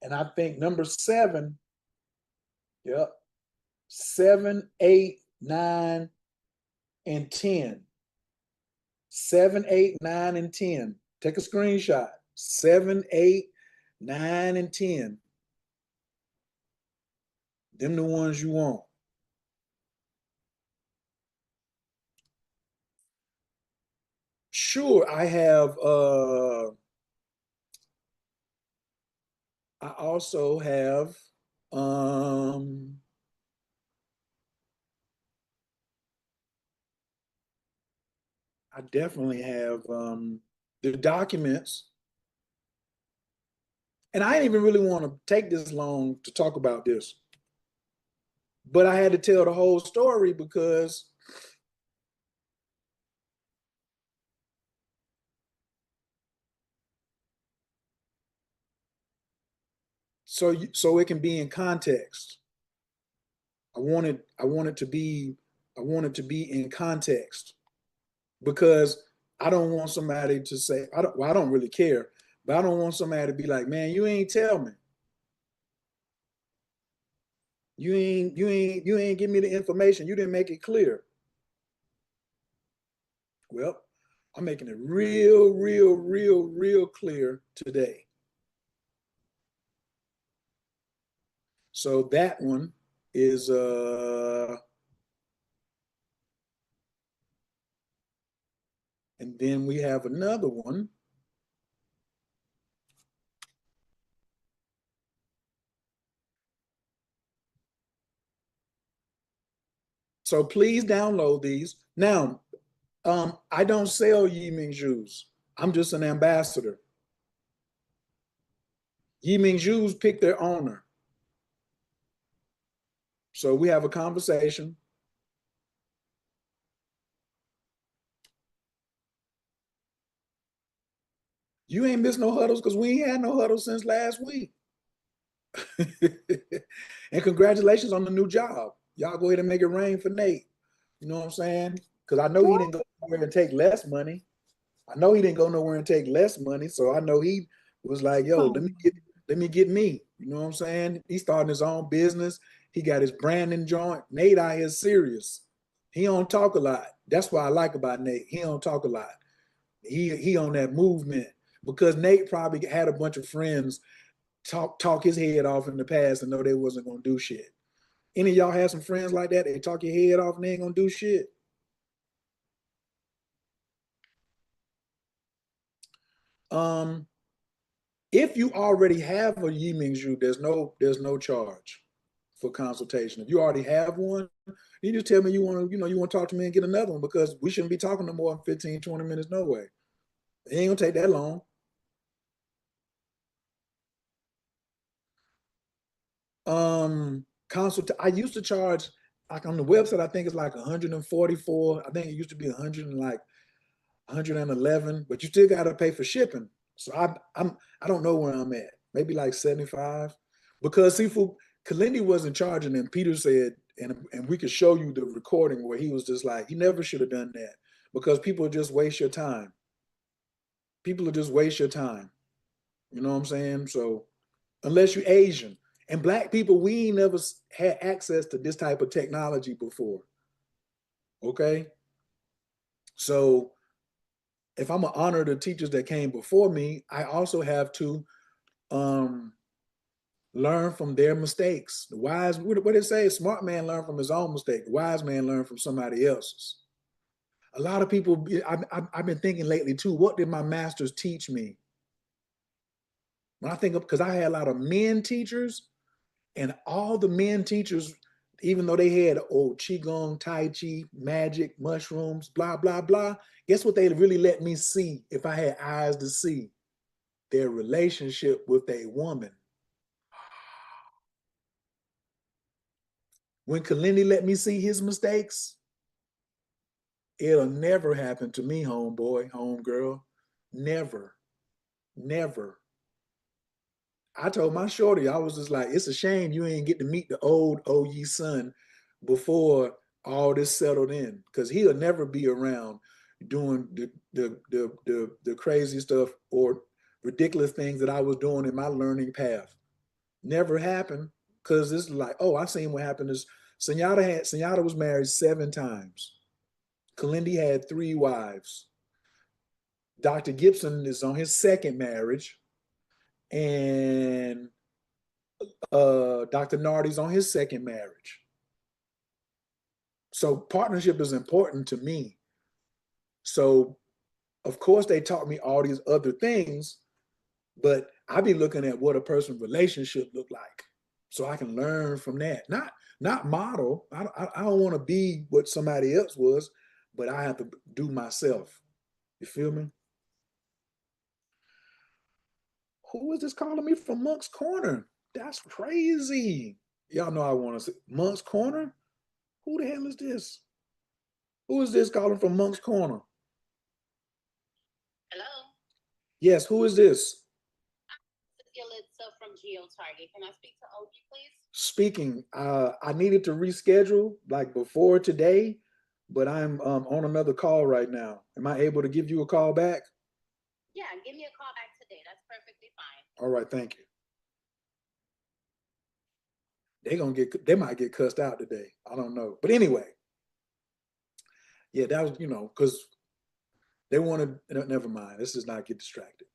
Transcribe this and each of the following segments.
And I think number 7, yep, 7, 8, 9, and 10. 7, 8, 9, and 10. Take a screenshot. 7, 8, 9, and 10. Them the ones you want. Sure, I also have I definitely have the documents. And I didn't even really want to take this long to talk about this. But I had to tell the whole story because so it can be in context. I want it to be in context because I don't want somebody to say I don't really care, but I don't want somebody to be like, man, you ain't tell me. You ain't give me the information. You didn't make it clear. Well, I'm making it real clear today. So that one is and then we have another one. So please download these. Now, I don't sell Yiming Jews. I'm just an ambassador. Yiming Jews pick their owner. So we have a conversation. You ain't missed no huddles because we ain't had no huddles since last week. And congratulations on the new job. Y'all go ahead and make it rain for Nate. You know what I'm saying? Because I know he didn't go nowhere and take less money. I know he didn't go nowhere and take less money. So I know he was like, yo, let me get me. You know what I'm saying? He's starting his own business. He got his branding joint. Nate out here serious. He don't talk a lot. That's what I like about Nate. He don't talk a lot. He on that movement because Nate probably had a bunch of friends talk his head off in the past and know they wasn't gonna do shit. Any of y'all have some friends like that? They talk your head off and they ain't gonna do shit. Um, if you already have a Yiming there's no charge for consultation. If you already have one, you just tell me you want to talk to me and get another one because we shouldn't be talking no more than 15, 20 minutes, no way. It ain't gonna take that long. Consult. I used to charge like on the website. I think it's like 144. I think it used to be 100 and like 111, but you still got to pay for shipping. So I don't know where I'm at. Maybe like 75 because Seafood Kalindi wasn't charging and Peter said, and we could show you the recording where he was just like, he never should have done that because people just waste your time. People will just waste your time. You know what I'm saying? So unless you're Asian and black people, we ain't never had access to this type of technology before. Okay. So if I'm gonna honor the teachers that came before me, I also have to um, learn from their mistakes. The wise, what did it say? A smart man learn from his own mistake. The wise man learn from somebody else's. A lot of people, I've been thinking lately too. What did my masters teach me? When I think of, because I had a lot of men teachers, and all the men teachers, even though they had old qigong, tai chi, magic, mushrooms, blah blah blah. Guess what they really let me see if I had eyes to see? Their relationship with a woman. When Kalindi let me see his mistakes, it'll never happen to me, homeboy, homegirl. Never, never. I told my shorty, I was just like, it's a shame you ain't get to meet the old OG son before all this settled in, because he'll never be around doing the crazy stuff or ridiculous things that I was doing in my learning path. Never happened because it's like, oh, I've seen what happened is Senora was married 7 times. Kalindi had 3 wives. Dr. Gibson is on his 2nd marriage, and Dr. Nardi's on his 2nd marriage. So partnership is important to me. So of course they taught me all these other things, but I be looking at what a person's relationship look like, so I can learn from that. Not model. I don't want to be what somebody else was, but I have to do myself. You feel me? Who is this calling me from Monk's Corner? That's crazy. Y'all know I want to say Monk's Corner. Who the hell is this? Who is this calling from Monk's Corner? Hello. Yes, who is this? From Geo Target. Can I speak to OG, please? Speaking. I needed to reschedule like before today, but I'm on another call right now. Am I able to give you a call back? Yeah, give me a call back today. That's perfectly fine. All right, thank you. They might get cussed out today. I don't know. But anyway, yeah, that was, because they wanted, never mind. Let's just not get distracted.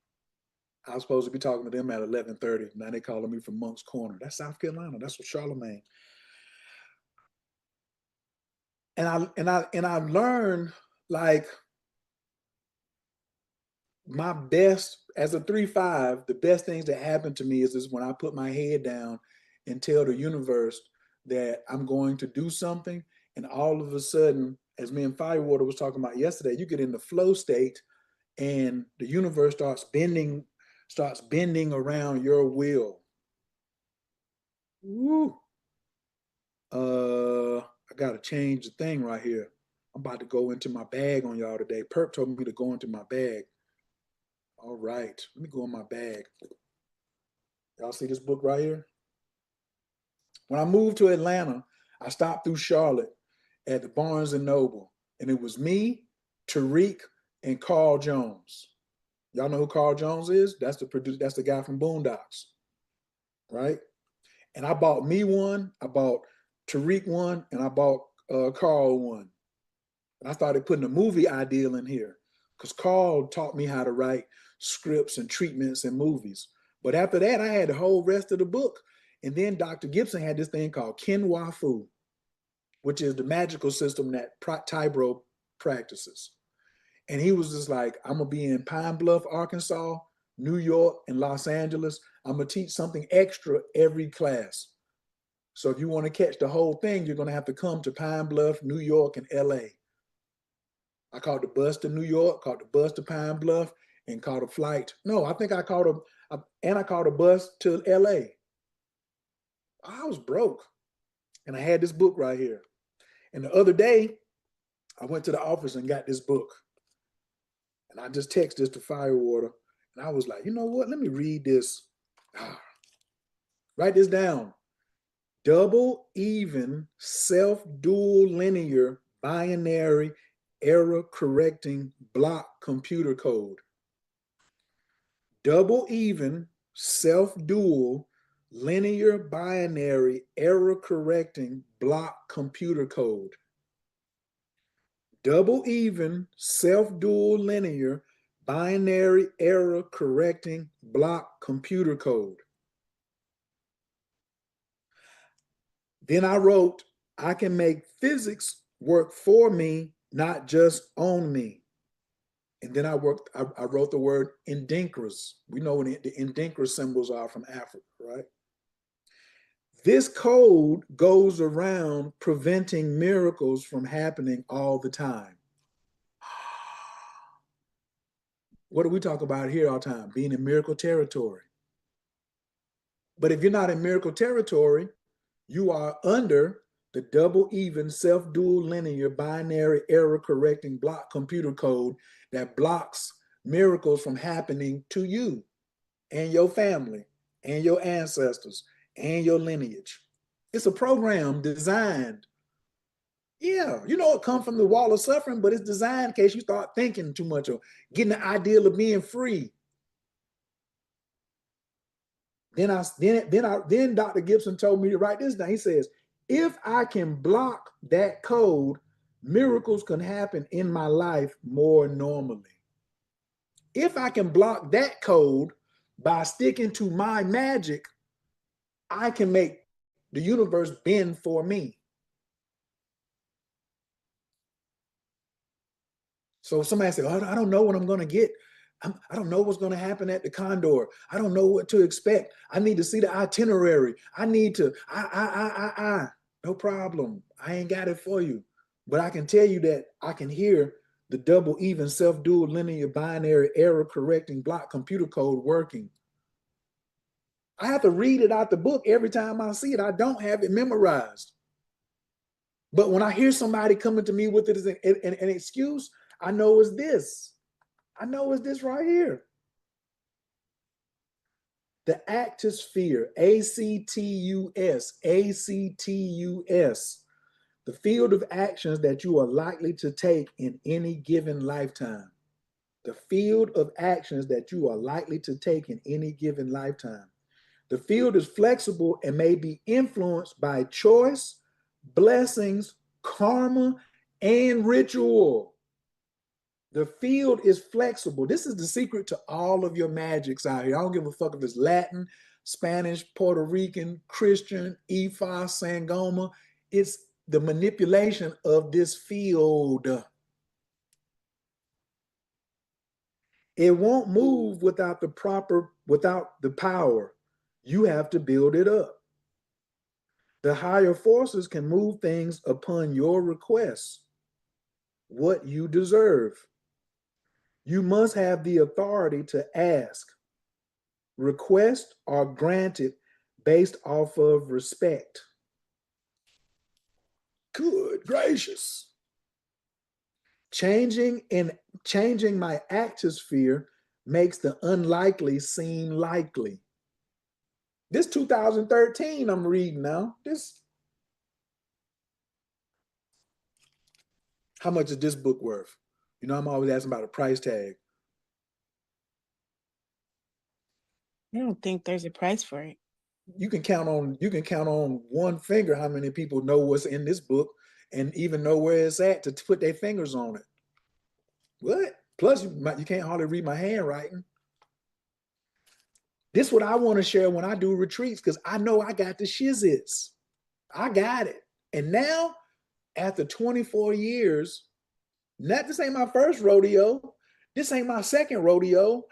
I was supposed to be talking to them at 11:30. Now they calling me from Monk's Corner. That's South Carolina. That's what Charlemagne. And I've learned, like, my best as a 3-5, the best things that happen to me is when I put my head down and tell the universe that I'm going to do something, and all of a sudden, as me and Firewater was talking about yesterday, you get in the flow state, and the universe starts bending around your will. Woo. I gotta change the thing right here. I'm about to go into my bag on y'all today. Perp told me to go into my bag. All right, let me go in my bag. Y'all see this book right here? When I moved to Atlanta, I stopped through Charlotte at the Barnes and Noble, and it was me, Tariq, and Carl Jones. Y'all know who Carl Jones is? That's the producer. That's the guy from Boondocks, right? And I bought me one, I bought Tariq one, and I bought Carl one. And I started putting a movie ideal in here because Carl taught me how to write scripts and treatments and movies. But after that, I had the whole rest of the book. And then Dr. Gibson had this thing called Kinwa Fu, which is the magical system that Tybro practices. And he was just like, I'm going to be in Pine Bluff, Arkansas, New York, and Los Angeles. I'm going to teach something extra every class. So if you want to catch the whole thing, you're going to have to come to Pine Bluff, New York, and LA. I caught the bus to New York, caught the bus to Pine Bluff, and caught a flight. No, I think I caught a bus to LA. I was broke. And I had this book right here. And the other day, I went to the office and got this book. And I just texted this to Firewater. And I was like, you know what? Let me read this. Write this down. Double even self-dual linear binary error correcting block computer code. Double even self-dual linear binary error correcting block computer code. Double even self-dual linear binary error correcting block computer code. Then I wrote, I can make physics work for me, not just on me. And then I wrote the word Indinkras. We know what the Indinkra symbols are from Africa, right? This code goes around preventing miracles from happening all the time. What do we talk about here all the time? Being in miracle territory. But if you're not in miracle territory, you are under the double even self-dual linear binary error correcting block computer code that blocks miracles from happening to you and your family and your ancestors and your lineage. It's a program designed. Yeah, it comes from the wall of suffering, but it's designed in case you start thinking too much or getting the ideal of being free. Then Dr. Gibson told me to write this down. He says, if I can block that code, miracles can happen in my life more normally. If I can block that code by sticking to my magic, I can make the universe bend for me. So if somebody says, oh, I don't know what I'm going to get. I don't know what's going to happen at the Condor. I don't know what to expect. I need to see the itinerary. I need to, no problem. I ain't got it for you. But I can tell you that I can hear the double, even, self-dual, linear, binary, error correcting block computer code working. I have to read it out the book every time I see it. I don't have it memorized. But when I hear somebody coming to me with it as an excuse, I know it's this. I know it's this right here. The actus-sphere, A-C-T-U-S, A-C-T-U-S, the field of actions that you are likely to take in any given lifetime. The field of actions that you are likely to take in any given lifetime. The field is flexible and may be influenced by choice, blessings, karma, and ritual. The field is flexible. This is the secret to all of your magics out here. I don't give a fuck if it's Latin, Spanish, Puerto Rican, Christian, Ifa, Sangoma. It's the manipulation of this field. It won't move without the power. You have to build it up. The higher forces can move things upon your requests, what you deserve. You must have the authority to ask. Requests are granted based off of respect. Good gracious. Changing my actus-sphere makes the unlikely seem likely. This 2013 I'm reading now. How much is this book worth? You know, I'm always asking about a price tag. I don't think there's a price for it. You can count on one finger how many people know what's in this book and even know where it's at to put their fingers on it. What? Plus, you can't hardly read my handwriting. This is what I want to share when I do retreats, because I know I got the shizzits. I got it. And now, after 24 years, this ain't my first rodeo. This ain't my second rodeo.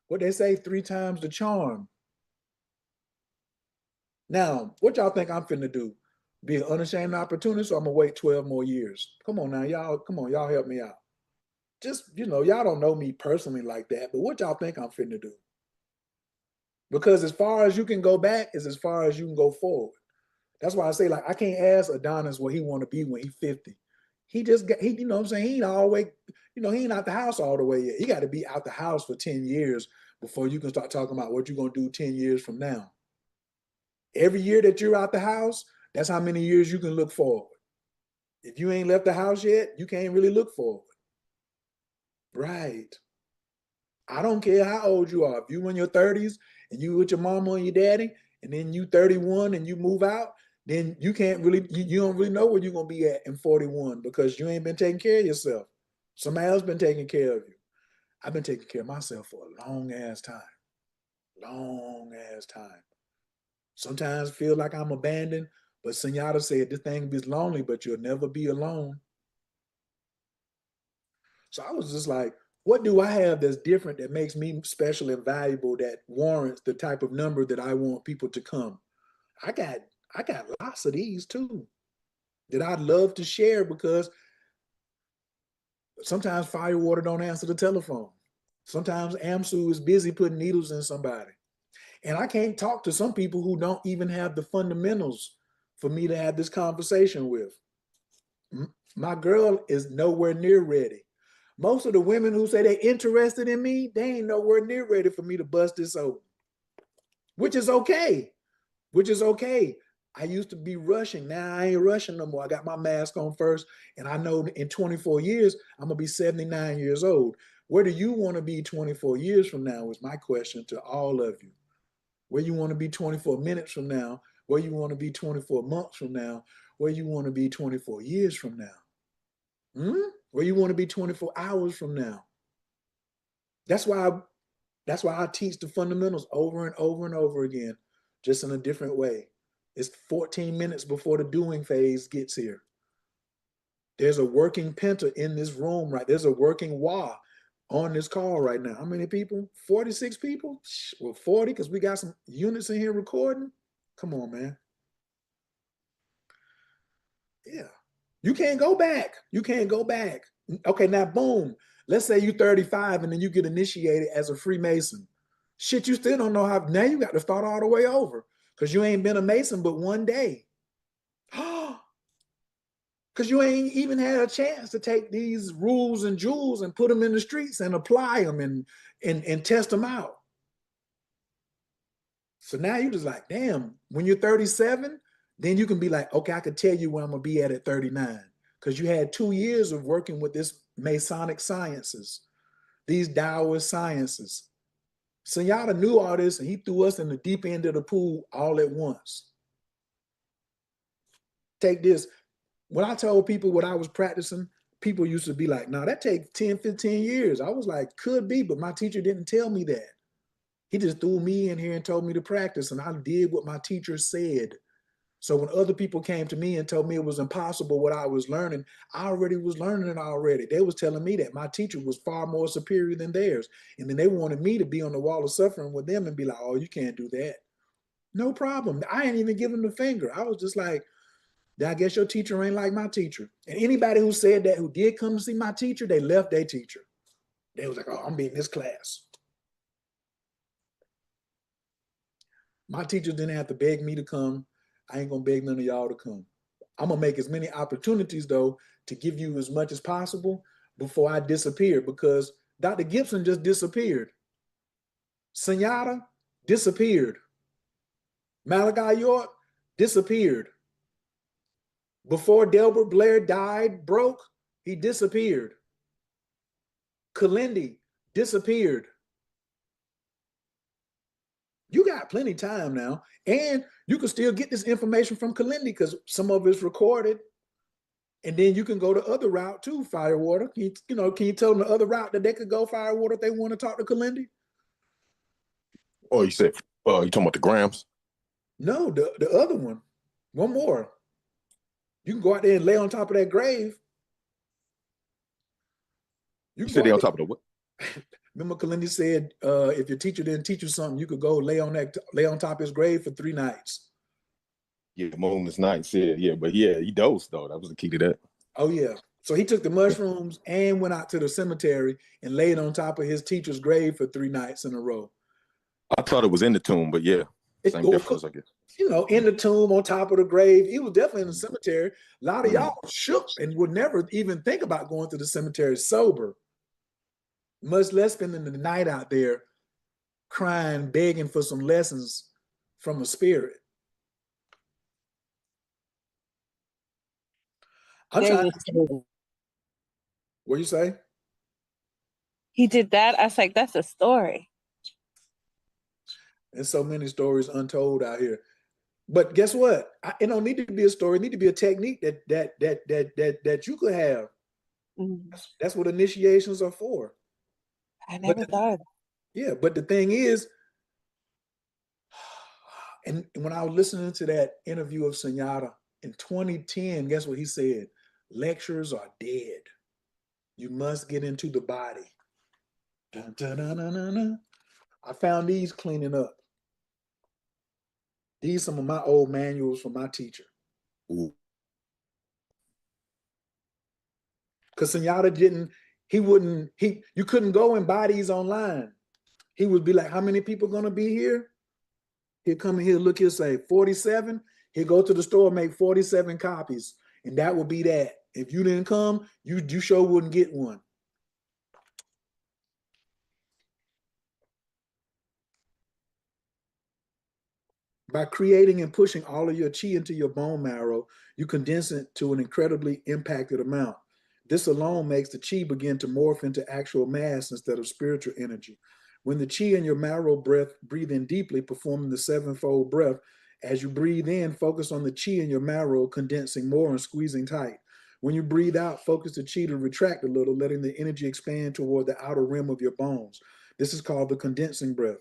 What they say, 3 times the charm. Now, what y'all think I'm finna do? Be an unashamed opportunist, or I'm gonna wait 12 more years? Come on now, y'all help me out. Just, y'all don't know me personally like that, but what y'all think I'm finna do? Because as far as you can go back is as far as you can go forward. That's why I say, like, I can't ask Adonis what he want to be when he's 50. He you know what I'm saying? He ain't always, he ain't out the house all the way yet. He got to be out the house for 10 years before you can start talking about what you're going to do 10 years from now. Every year that you're out the house, that's how many years you can look forward. If you ain't left the house yet, you can't really look forward. Right. I don't care how old you are. If you in your 30s and you with your mama and your daddy, and then you 31 and you move out, then you can't really, you don't really know where you're going to be at in 41 because you ain't been taking care of yourself. Somebody else been taking care of you. I've been taking care of myself for a long ass time. Long ass time. Sometimes feel like I'm abandoned, but Señata said this thing is lonely, but you'll never be alone. So I was just like, what do I have that's different that makes me special and valuable that warrants the type of number that I want people to come? I got lots of these too that I'd love to share, because sometimes Firewater don't answer the telephone. Sometimes AMSU is busy putting needles in somebody. And I can't talk to some people who don't even have the fundamentals for me to have this conversation with. My girl is nowhere near ready. Most of the women who say they're interested in me, they ain't nowhere near ready for me to bust this open, which is okay. I used to be rushing. Now I ain't rushing no more. I got my mask on first, and I know in 24 years, I'm going to be 79 years old. Where do you want to be 24 years from now is my question to all of you. where you want to be 24 minutes from now, where you want to be 24 months from now, where you want to be 24 years from now, where you want to be 24 hours from now. That's why I teach the fundamentals over and over and over again, just in a different way. It's 14 minutes before the doing phase gets here. There's a working penta in this room, right? There's a working wah on this call right now. How many people? 46 people? Well, 40, because we got some units in here recording. Come on, man. Yeah. You can't go back. You can't go back. Okay, now boom. Let's say you're 35 and then you get initiated as a Freemason. Shit, you still don't know how. Now you got to start all the way over because you ain't been a Mason but one day. Because you ain't even had a chance to take these rules and jewels and put them in the streets and apply them and test them out. So now you're just like, damn, when you're 37, then you can be like, okay, I could tell you where I'm going to be at 39. Because you had 2 years of working with this Masonic sciences, these Taoist sciences. Sunyata knew all this and he threw us in the deep end of the pool all at once. Take this. When I told people what I was practicing, people used to be like, no, that takes 10, 15 years. I was like, could be, but my teacher didn't tell me that. He just threw me in here and told me to practice, and I did what my teacher said. So when other people came to me and told me it was impossible what I was learning, I already was learning it already. They was telling me that my teacher was far more superior than theirs. And then they wanted me to be on the wall of suffering with them and be like, oh, you can't do that. No problem. I ain't even giving the finger. I was just like, I guess your teacher ain't like my teacher. And anybody who said that, who did come to see my teacher, they left their teacher. They was like, oh, I'm beating this class. My teachers didn't have to beg me to come. I ain't gonna beg none of y'all to come. I'm gonna make as many opportunities though to give you as much as possible before I disappear, because Dr. Gibson just disappeared. Sunyata disappeared. Malachi York disappeared. Before Delbert Blair died, broke, he disappeared. Kalindi disappeared. You got plenty of time now, and you can still get this information from Kalindi because some of it's recorded. And then you can go the other route too, Firewater. Can you tell them the other route that they could go, Firewater, if they want to talk to Kalindi? Oh, you said, you talking about the grams? No, the other one. One more. You can go out there and lay on top of that grave. You said they on top of the what? Remember Kalindi said, if your teacher didn't teach you something, you could go lay on top of his grave for 3 nights. Yeah, moonless nights. Yeah, but yeah, he dosed though. That was the key to that. Oh yeah. So he took the mushrooms and went out to the cemetery and laid on top of his teacher's grave for 3 nights in a row. I thought it was in the tomb, but yeah, same difference, I guess. In the tomb on top of the grave. He was definitely in the cemetery. A lot of y'all shook and would never even think about going to the cemetery sober, much less spending the night out there crying, begging for some lessons from a spirit. I'm trying. What you say? He did that. I was like, that's a story. There's so many stories untold out here. But guess what? It don't need to be a story. It need to be a technique that you could have. Mm-hmm. That's what initiations are for. I never thought of that. Yeah, but the thing is, and when I was listening to that interview of Sunyata in 2010, guess what he said? Lectures are dead. You must get into the body. Dun, dun, dun, dun, dun, dun. I found these cleaning up. These are some of my old manuals from my teacher. Because Sunyata you couldn't go and buy these online. He would be like, how many people are gonna be here? He'll come in here, look, he'll say 47. He'll go to the store, make 47 copies. And that would be that. If you didn't come, you sure wouldn't get one. By creating and pushing all of your chi into your bone marrow, you condense it to an incredibly impacted amount. This alone makes the chi begin to morph into actual mass instead of spiritual energy. When the chi in your marrow breath, breathe in deeply, performing the sevenfold breath. As you breathe in, focus on the chi in your marrow, condensing more and squeezing tight. When you breathe out, focus the chi to retract a little, letting the energy expand toward the outer rim of your bones. This is called the condensing breath.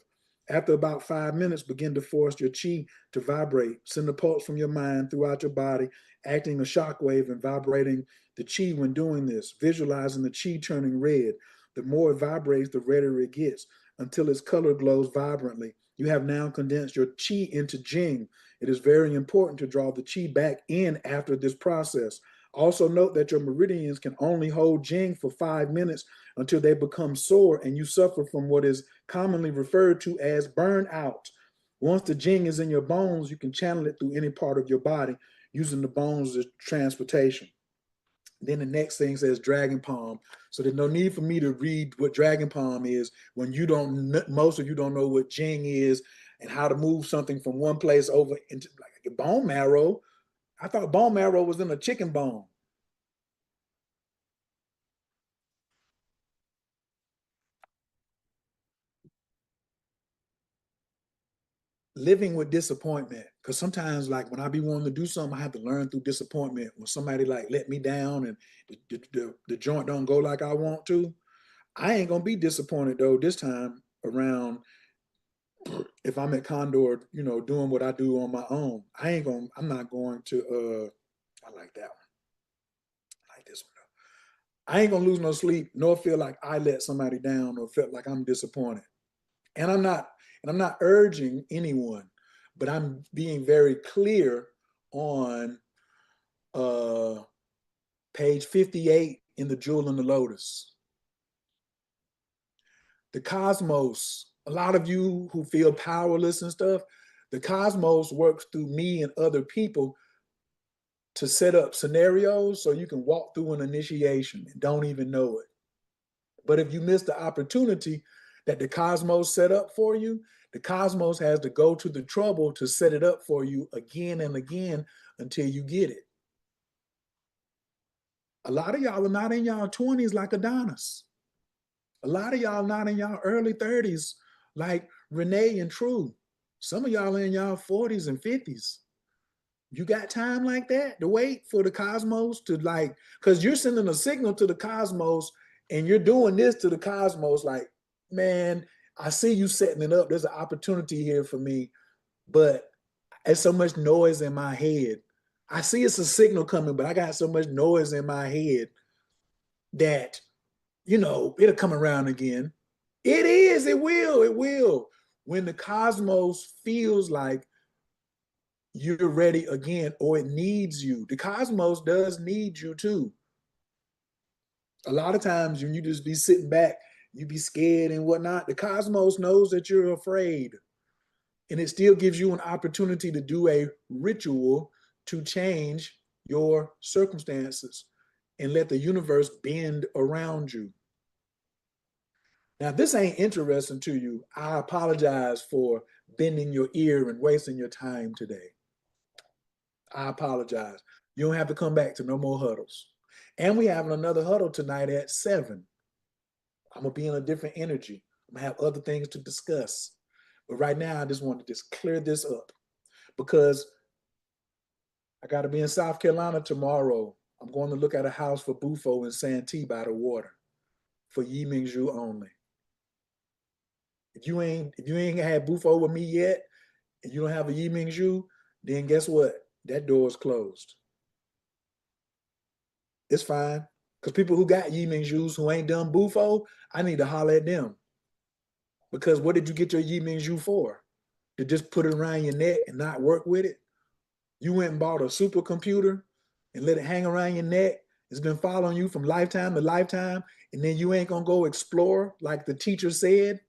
After about 5 minutes, begin to force your chi to vibrate. Send a pulse from your mind throughout your body, acting a shock wave and vibrating the chi when doing this, visualizing the chi turning red. The more it vibrates, the redder it gets until its color glows vibrantly. You have now condensed your chi into Jing. It is very important to draw the chi back in after this process. Also note that your meridians can only hold Jing for 5 minutes until they become sore and you suffer from what is commonly referred to as burnout. Once the Jing is in your bones, you can channel it through any part of your body using the bones as transportation. Then the next thing says dragon palm. So there's no need for me to read what dragon palm is when you don't, most of you don't know what Jing is and how to move something from one place over into like bone marrow. I thought bone marrow was in a chicken bone. Living with disappointment, because sometimes like when I be wanting to do something, I have to learn through disappointment. When somebody like let me down and the joint don't go like I want to, I ain't gonna be disappointed though this time around. If I'm at Condor, doing what I do on my own, I'm not going to I like that one. I like this one though. I ain't gonna lose no sleep nor feel like I let somebody down or felt like I'm disappointed. And I'm not urging anyone, but I'm being very clear on uh page 58 in the Jewel in the Lotus. The cosmos, a lot of you who feel powerless and stuff, the cosmos works through me and other people to set up scenarios so you can walk through an initiation and don't even know it. But if you miss the opportunity that the cosmos set up for you, the cosmos has to go to the trouble to set it up for you again and again until you get it. A lot of y'all are not in y'all 20s like Adonis. A lot of y'all not in y'all early 30s like Renee and True. Some of y'all in y'all 40s and 50s. You got time like that to wait for the cosmos to like, because you're sending a signal to the cosmos and you're doing this to the cosmos like, man, I see you setting it up. There's an opportunity here for me, but there's so much noise in my head. I see it's a signal coming, but I got so much noise in my head that, it'll come around again. It will. When the cosmos feels like you're ready again or it needs you, the cosmos does need you too. A lot of times when you just be sitting back, you be scared and whatnot, the cosmos knows that you're afraid. And it still gives you an opportunity to do a ritual to change your circumstances and let the universe bend around you. Now, if this ain't interesting to you, I apologize for bending your ear and wasting your time today. I apologize. You don't have to come back to no more huddles. And we having another huddle tonight at 7. I'm gonna be in a different energy. I'm gonna have other things to discuss. But right now, I just want to just clear this up because I got to be in South Carolina tomorrow. I'm going to look at a house for Bufo in Santee by the water for Yi Mingzhu only. If you ain't had Bufo with me yet, and you don't have a Yi Mingzhu, then guess what? That door is closed. It's fine. Because people who got Yi Mingzhus who ain't done Bufo, I need to holler at them. Because what did you get your Yi Mingzhu for? To just put it around your neck and not work with it? You went and bought a supercomputer and let it hang around your neck. It's been following you from lifetime to lifetime, and then you ain't gonna go explore like the teacher said.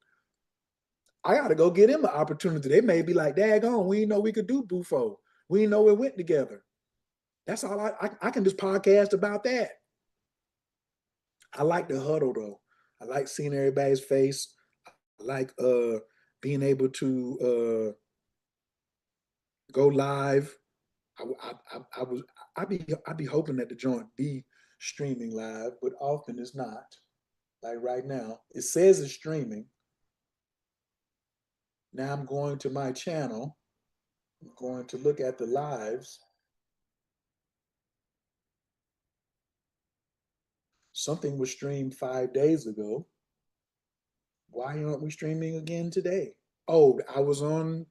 I gotta go get him an opportunity. They may be like, daggone, we didn't know we could do Bufo. We didn't know it went together. That's all I can just podcast about that. I like the huddle though. I like seeing everybody's face. I like being able to go live. I be hoping that the joint be streaming live, but often it's not. Like right now, it says it's streaming, Now I'm going to my channel. I'm going to look at the lives. Something was streamed 5 days ago. Why aren't we streaming again today? Oh, I was on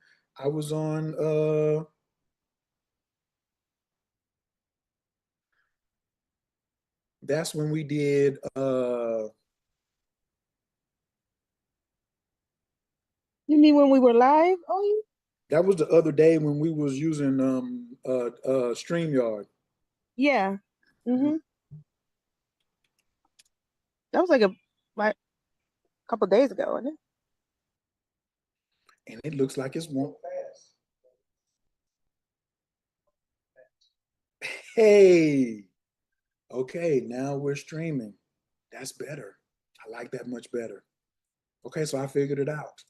that's when we did You mean when we were live? Oh, that was the other day when we was using StreamYard. yeah. Mm-hmm. That was like a couple days ago, wasn't it? And it looks like it's more fast. Hey, okay, now we're streaming. That's better. I like that much better. Okay, so I figured it out.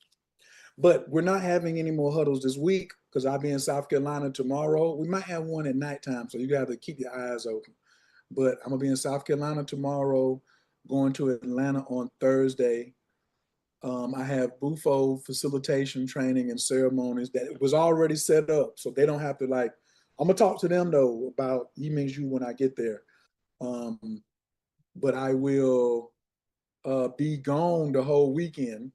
But we're not having any more huddles this week because I'll be in South Carolina tomorrow. We might have one at nighttime, so you got to keep your eyes open. But I'm gonna be in South Carolina tomorrow, going to Atlanta on Thursday. I have Bufo facilitation training and ceremonies that was already set up, so they don't have to like. I'm gonna talk to them though about Yiminju when I get there. Um, but I will be gone the whole weekend,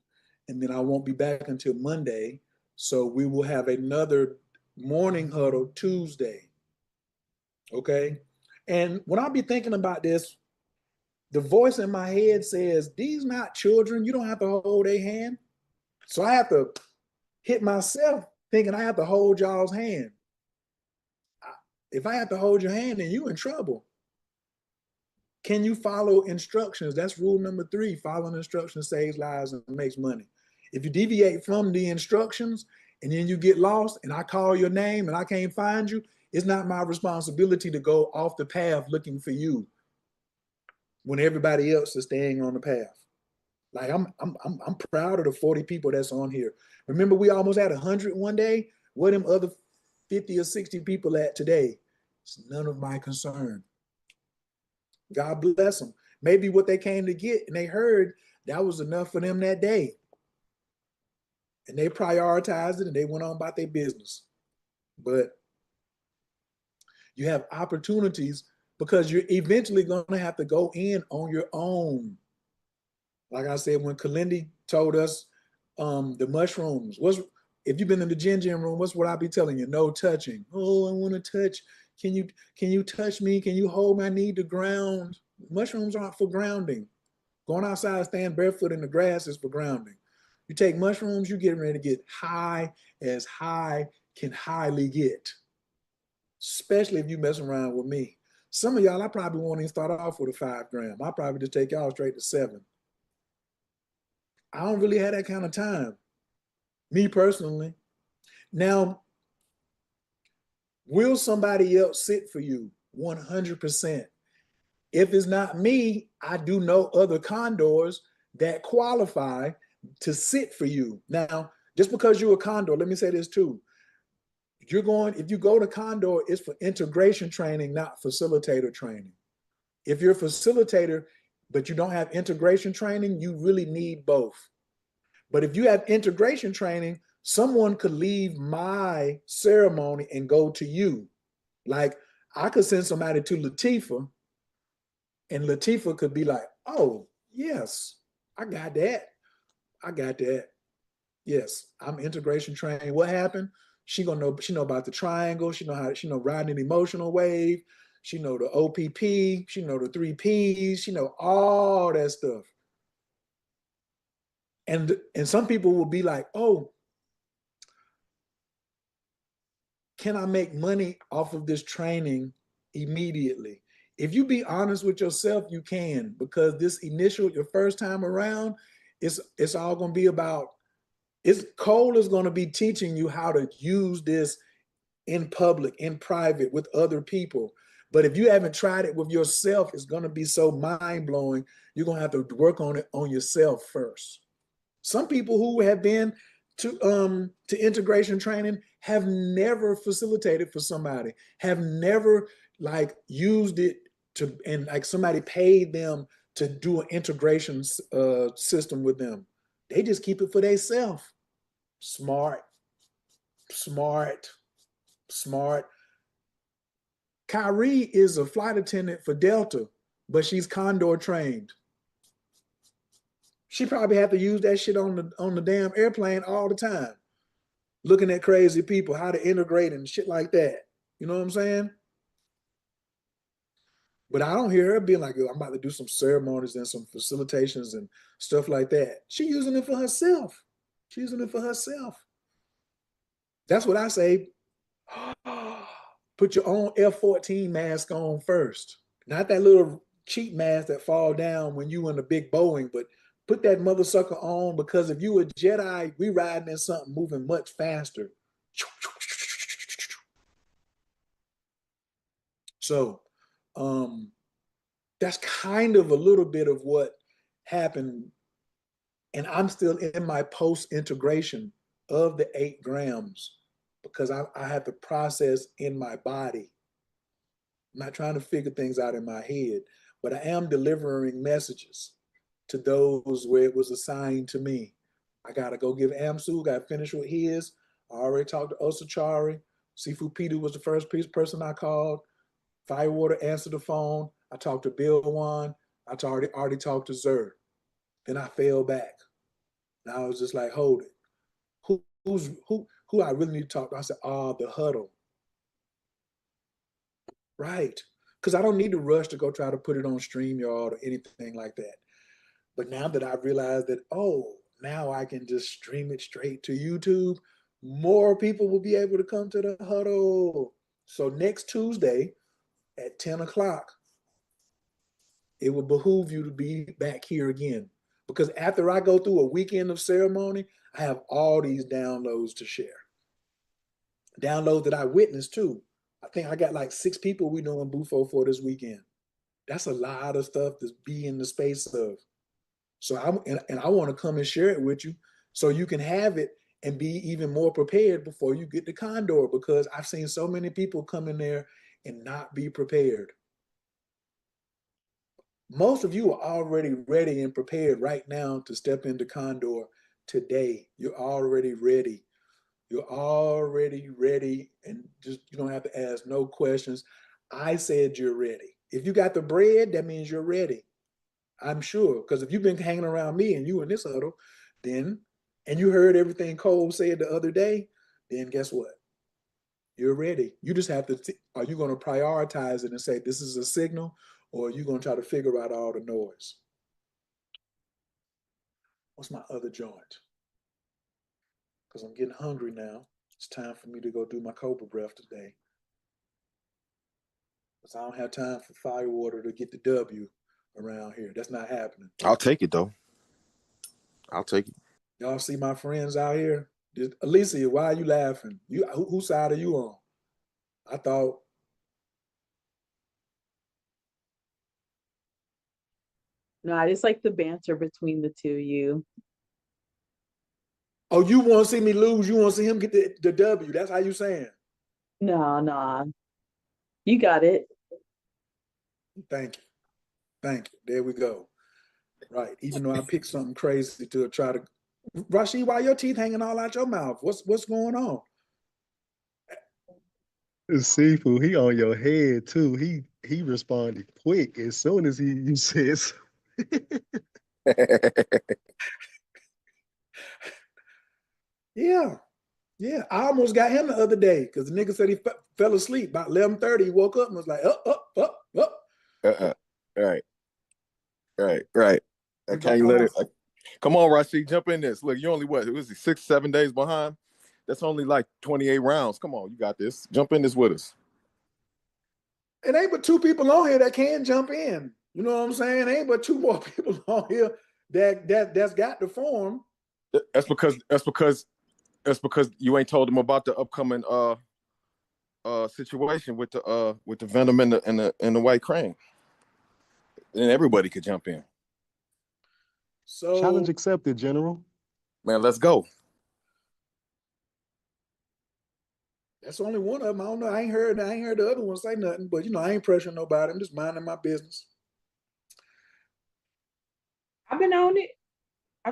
and then I won't be back until Monday. So we will have another morning huddle Tuesday. Okay. And when I be thinking about this, the voice in my head says, these not children. You don't have to hold their hand. So I have to hit myself thinking I have to hold y'all's hand. If I have to hold your hand, then you in trouble. Can you follow instructions? That's rule number 3. Following instructions saves lives and makes money. If you deviate from the instructions and then you get lost and I call your name and I can't find you, it's not my responsibility to go off the path looking for you when everybody else is staying on the path. Like I'm proud of the 40 people that's on here. Remember, we almost had 100 one day. Where them other 50 or 60 people at today? It's none of my concern. God bless them. Maybe what they came to get and they heard that was enough for them that day. And they prioritized it and they went on about their business. But you have opportunities because you're eventually going to have to go in on your own. Like I said, when Kalindi told us the mushrooms, if you've been in the gin room, what's what I be telling you? No touching. Oh, I want to touch. Can you touch me? Can you hold my knee to ground? Mushrooms aren't for grounding. Going outside, stand barefoot in the grass is for grounding. You take mushrooms, you getting ready to get high as high can highly get, especially if you mess around with me. Some of y'all, I probably won't even start off with a 5 gram. I probably just take y'all straight to 7. I don't really have that kind of time, me personally. Now, will somebody else sit for you? 100%. If it's not me, I do know other condors that qualify to sit for you. Now, just because you're a condor, let me say this too. If you go to condor, it's for integration training, not facilitator training. If you're a facilitator, but you don't have integration training, you really need both. But if you have integration training, someone could leave my ceremony and go to you. Like I could send somebody to Latifah and Latifah could be like, oh, yes, I got that. I got that. Yes, I'm integration trained. What happened? She know about the triangle. She know riding an emotional wave. She know the OPP. She know the 3 Ps. She know all that stuff. And some people will be like, oh, can I make money off of this training immediately? If you be honest with yourself, you can, because your first time around, it's all gonna be about Cole is going to be teaching you how to use this in public, in private, with other people. But if you haven't tried it with yourself, it's going to be so mind blowing. You're going to have to work on it on yourself first. Some people who have been to integration training have never facilitated for somebody, have never like used it to, and like somebody paid them to do an integration system with them. They just keep it for themselves. smart, smart, smart. Kyrie is a flight attendant for Delta, but she's Condor trained. She probably have to use that shit on the damn airplane all the time, looking at crazy people, how to integrate and shit like that. You know what I'm saying? But I don't hear her being like, I'm about to do some ceremonies and some facilitations and stuff like that. She's using it for herself. She's using it for herself. That's what I say. Put your own F-14 mask on first. Not that little cheap mask that fall down when you in a big Boeing, but put that mother sucker on, because if you a Jedi, we riding in something moving much faster. So that's kind of a little bit of what happened. And I'm still in my post-integration of the 8 grams because I have to process in my body. I'm not trying to figure things out in my head, but I am delivering messages to those where it was assigned to me. I got to go give Amsu, got to finish with his. I already talked to Osachari. Sifu Peter was the first person I called. Firewater answered the phone. I talked to Bill Wan. I already talked to Zer. Then I fell back. And I was just like, hold it. Who I really need to talk to? I said, the Huddle. Right. Because I don't need to rush to go try to put it on StreamYard or anything like that. But now that I've realized that, now I can just stream it straight to YouTube, more people will be able to come to the Huddle. So next Tuesday at 10 o'clock, it will behoove you to be back here again. Because after I go through a weekend of ceremony, I have all these downloads to share. Downloads that I witnessed too. I think I got like 6 people we doing Bufo for this weekend. That's a lot of stuff to be in the space of. So I want to come and share it with you so you can have it and be even more prepared before you get to Condor, because I've seen so many people come in there and not be prepared. Most of you are already ready and prepared right now to step into Condor today. You're already ready. You're already ready, and just you don't have to ask no questions. I said you're ready. If you got the bread, that means you're ready. I'm sure, because if you've been hanging around me and you in this huddle, then, and you heard everything Cole said the other day, then guess what? You're ready. You just have to, are you going to prioritize it and say, this is a signal, or are you going to try to figure out all the noise? What's my other joint? Because I'm getting hungry now. It's time for me to go do my Cobra breath today. Because I don't have time for Firewater to get the W around here. That's not happening. I'll take it, though. I'll take it. Y'all see my friends out here? Alicia, why are you laughing? Whose side are you on? I thought. No, I just like the banter between the two of you. Oh, you want to see me lose? You want to see him get the W? That's how you saying? No. You got it. Thank you. Thank you. There we go. Right. Even though I picked something crazy to try to. Rashid, why your teeth hanging all out your mouth? What's going on? Seafood, he on your head too. He responded quick as soon as you said so. Yeah. I almost got him the other day because the nigga said he fell asleep about 11:30. He woke up and was like, up. Right. I can't let it. Come on, Rashid, jump in this. Look, you only what? Was he 6, 7 days behind? That's only like 28 rounds. Come on, you got this. Jump in this with us. It ain't but 2 people on here that can jump in. You know what I'm saying? It ain't but 2 more people on here that's got the form. That's because you ain't told them about the upcoming situation with the venom and the white crane. And everybody could jump in. So Challenge accepted, General. Man, let's go. that's only one of them. I don't know. I ain't heard the other one say nothing, but I ain't pressuring nobody. I'm just minding my business. I've been on it. I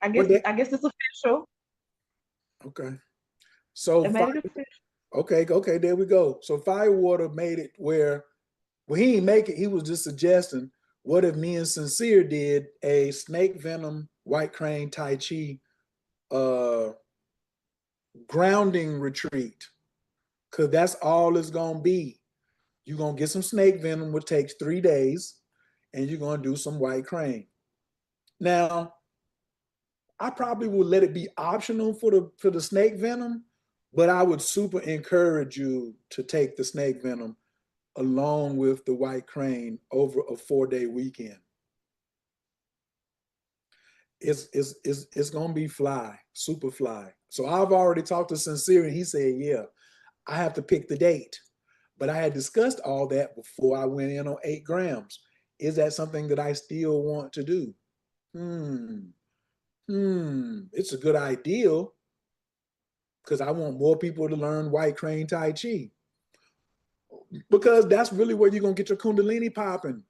guess it's official. Okay. So Am I gonna finish? okay, there we go. So Firewater made it where, well, he didn't make it. He was just suggesting, what if me and Sincere did a snake venom, white crane, Tai Chi uh grounding retreat? Cause that's all it's gonna be. You're gonna get some snake venom, which takes 3 days, and you're gonna do some white crane. Now, I probably would let it be optional for the snake venom, but I would super encourage you to take the snake venom along with the white crane over a 4-day weekend. It's gonna be fly, super fly. So I've already talked to Sincere, and he said, yeah, I have to pick the date. But I had discussed all that before I went in on 8 grams. Is that something that I still want to do? It's a good ideal, because I want more people to learn white crane Tai Chi. Because that's really where you're gonna get your Kundalini popping.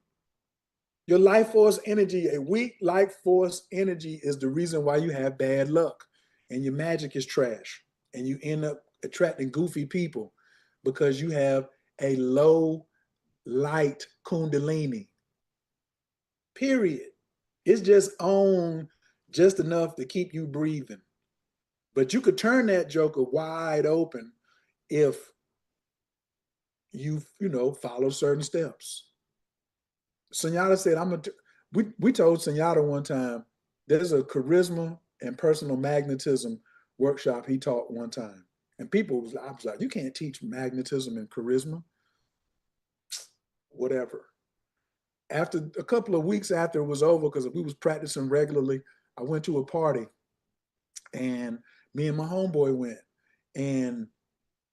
Your life force energy, a weak life force energy, is the reason why you have bad luck and your magic is trash. And you end up attracting goofy people because you have a low light Kundalini. Period. It's just on just enough to keep you breathing. But you could turn that joker wide open if you follow certain steps. Sunyata said, we told Sunyata one time, there's a charisma and personal magnetism workshop he taught one time. And I was like, you can't teach magnetism and charisma. Whatever. After a couple of weeks after it was over, because we was practicing regularly, I went to a party, and me and my homeboy went, and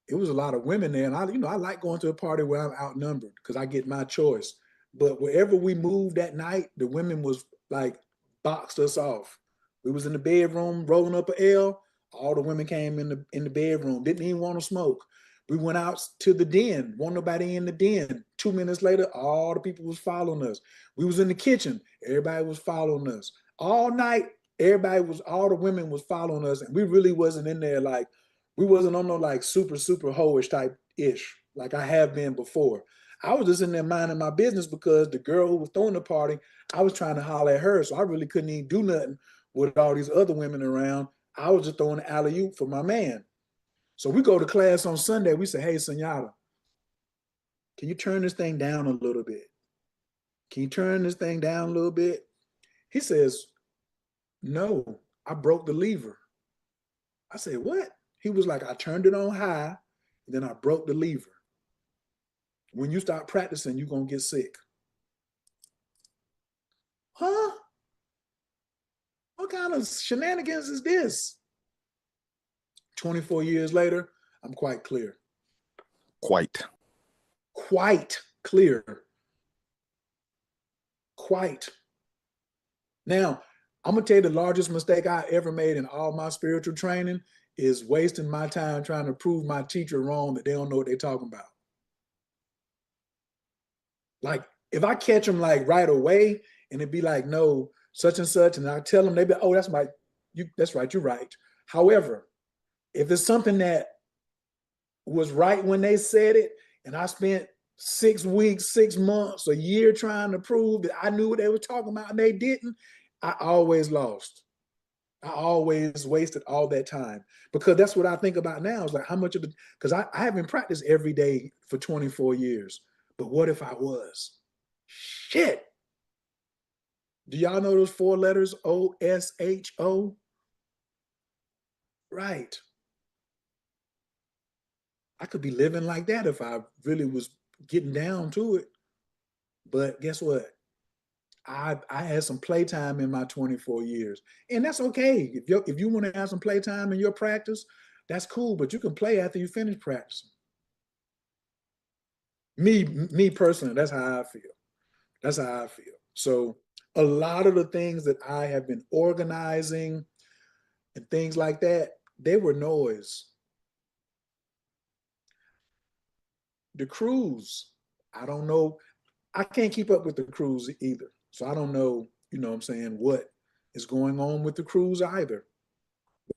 it was a lot of women there. And I like going to a party where I'm outnumbered because I get my choice. But wherever we moved that night, the women was like boxed us off. We was in the bedroom rolling up a L. All the women came in the bedroom, didn't even want to smoke. We went out to the den, wasn't nobody in the den. 2 minutes later, all the people was following us. We was in the kitchen, everybody was following us. All night, all the women was following us, and we really wasn't in there like, we wasn't on no like super, super hoish type ish, like I have been before. I was just in there minding my business because the girl who was throwing the party, I was trying to holler at her. So I really couldn't even do nothing with all these other women around. I was just throwing the alley-oop for my man. So we go to class on Sunday. We say, hey, Senora, can you turn this thing down a little bit? Can you turn this thing down a little bit? He says, no, I broke the lever. I said, what? He was like, I turned it on high, and then I broke the lever. When you start practicing, you're going to get sick. Huh? What kind of shenanigans is this? 24 years later, I'm quite clear. Quite clear. Quite. Now, I'm going to tell you the largest mistake I ever made in all my spiritual training is wasting my time trying to prove my teacher wrong that they don't know what they're talking about. Like, if I catch them like right away and it'd be like, no, such and such, and I tell them, they'd be, oh, that's right, you're right. However, if it's something that was right when they said it, and I spent 6 weeks, 6 months, a year trying to prove that I knew what they were talking about and they didn't, I always lost. I always wasted all that time, because that's what I think about now. Is like, how much of the, because I haven't practiced every day for 24 years, but what if I was? Shit. Do y'all know those 4 letters, OSHO? Right. I could be living like that if I really was getting down to it. But guess what? I had some playtime in my 24 years, and that's okay. If you want to have some playtime in your practice, that's cool. But you can play after you finish practicing. Me personally, that's how I feel. That's how I feel. So a lot of the things that I have been organizing and things like that, they were noise. The cruise, I don't know. I can't keep up with the cruise either. So I don't know, what I'm saying, what is going on with the cruise either.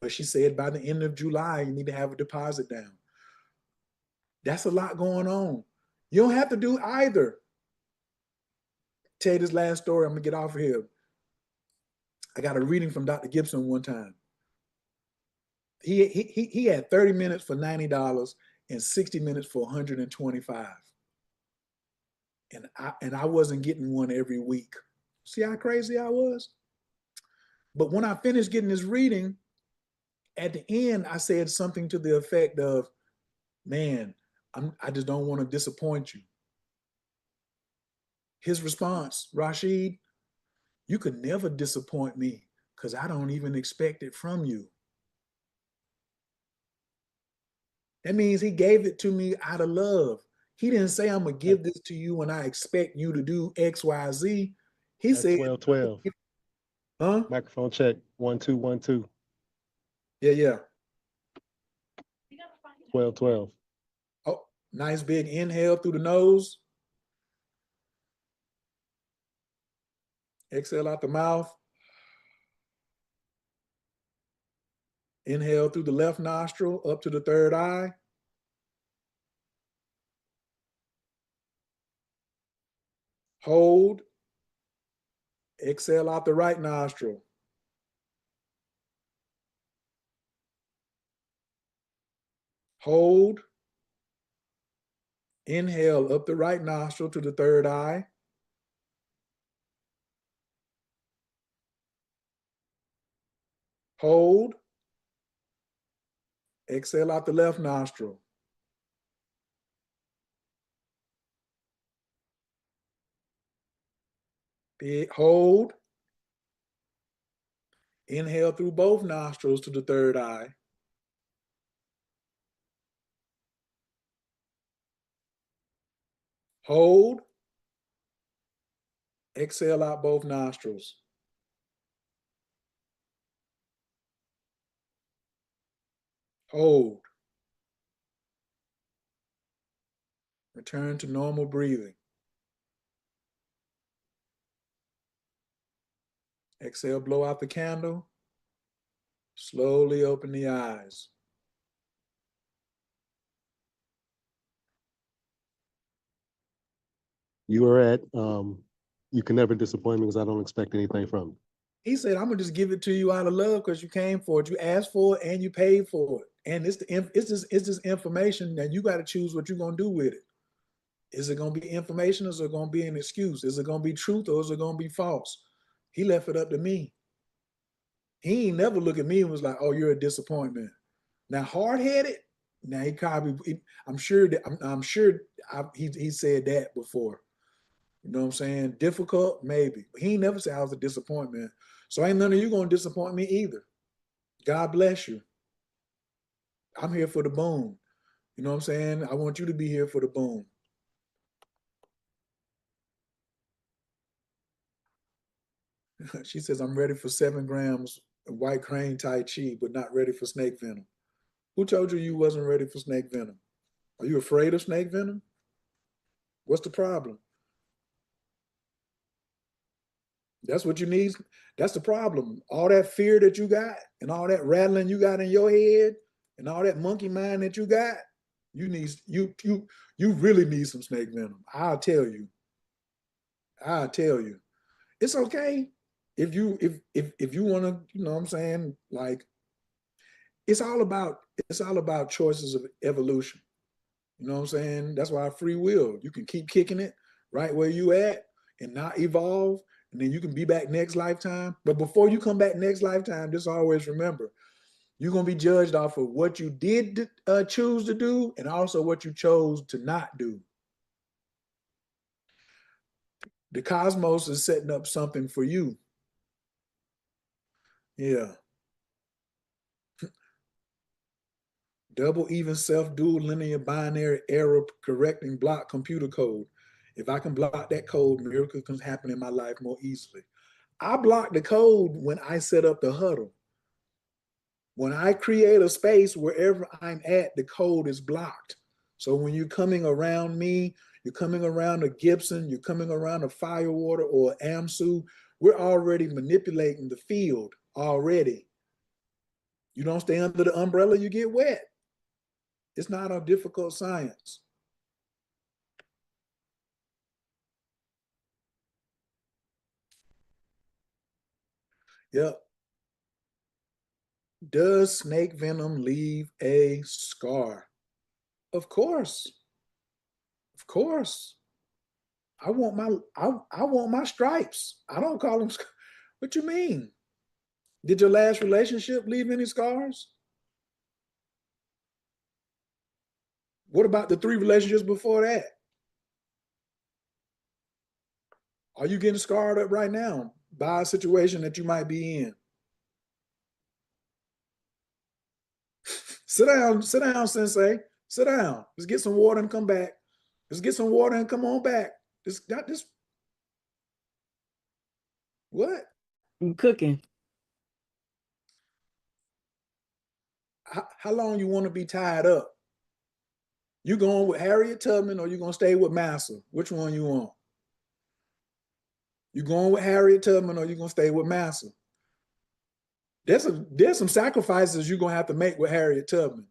But she said by the end of July, you need to have a deposit down. That's a lot going on. You don't have to do either. Tell you this last story. I'm gonna get off of here. I got a reading from Dr. Gibson one time. He had 30 minutes for $90 and 60 minutes for 125. And I wasn't getting one every week. See how crazy I was? But when I finished getting this reading, at the end, I said something to the effect of, man, I just don't want to disappoint you. His response, Rashid, you could never disappoint me because I don't even expect it from you. That means he gave it to me out of love. He didn't say, I'm going to give this to you when I expect you to do X, Y, Z. He said, 12. huh? Microphone check. 1 2 1 2. Yeah. 12. Oh, nice big inhale through the nose. Exhale out the mouth. Inhale through the left nostril up to the third eye. Hold. Exhale out the right nostril. Hold. Inhale up the right nostril to the third eye. Hold. Exhale out the left nostril. Big hold. Inhale through both nostrils to the third eye. Hold. Exhale out both nostrils. Hold. Return to normal breathing. Exhale, blow out the candle. Slowly open the eyes. You were at, you can never disappoint me because I don't expect anything from you. He said, I'm gonna just give it to you out of love because you came for it. You asked for it and you paid for it. And it's this information that you got to choose what you're gonna do with it. Is it gonna be information or is it gonna be an excuse? Is it gonna be truth or is it gonna be false? He left it up to me. He ain't never look at me and was like, oh, you're a disappointment. Now, hard-headed, now he probably, I'm sure he said that before. You know what I'm saying? Difficult, maybe. But he ain't never said I was a disappointment. So ain't none of you gonna disappoint me either. God bless you. I'm here for the boom. You know what I'm saying? I want you to be here for the boom. She says, I'm ready for 7 grams of white crane Tai Chi, but not ready for snake venom. Who told you wasn't ready for snake venom? Are you afraid of snake venom? What's the problem? That's what you need. That's the problem. All that fear that you got and all that rattling you got in your head and all that monkey mind that you got, you really need some snake venom. I'll tell you. It's okay if you want to, you know what I'm saying? Like it's all about choices of evolution. You know what I'm saying? That's why free will. You can keep kicking it right where you at and not evolve, and then you can be back next lifetime. But before you come back next lifetime, just always remember, you're gonna be judged off of what you did choose to do, and also what you chose to not do. The cosmos is setting up something for you. Yeah. Double, even, self, dual, linear, binary, error, correcting, block, computer code. If I can block that code, miracles can happen in my life more easily. I block the code when I set up the huddle. When I create a space wherever I'm at, the code is blocked. So when you're coming around me, you're coming around a Gibson, you're coming around a Firewater or AMSU, we're already manipulating the field already. You don't stay under the umbrella, you get wet. It's not a difficult science. Yep. Does snake venom leave a scar? Of course. Of course. I want my stripes. I don't call them. What you mean? Did your last relationship leave any scars? What about the 3 relationships before that? Are you getting scarred up right now by a situation that you might be in? Sit down, sensei. Sit down. Let's get some water and come back. Let's get some water and come on back. This got this. What? I'm cooking. How long you want to be tied up? You going with Harriet Tubman or you gonna stay with Massa? Which one you want? You going with Harriet Tubman or you gonna stay with Massa? There's some sacrifices you're gonna have to make with Harriet Tubman.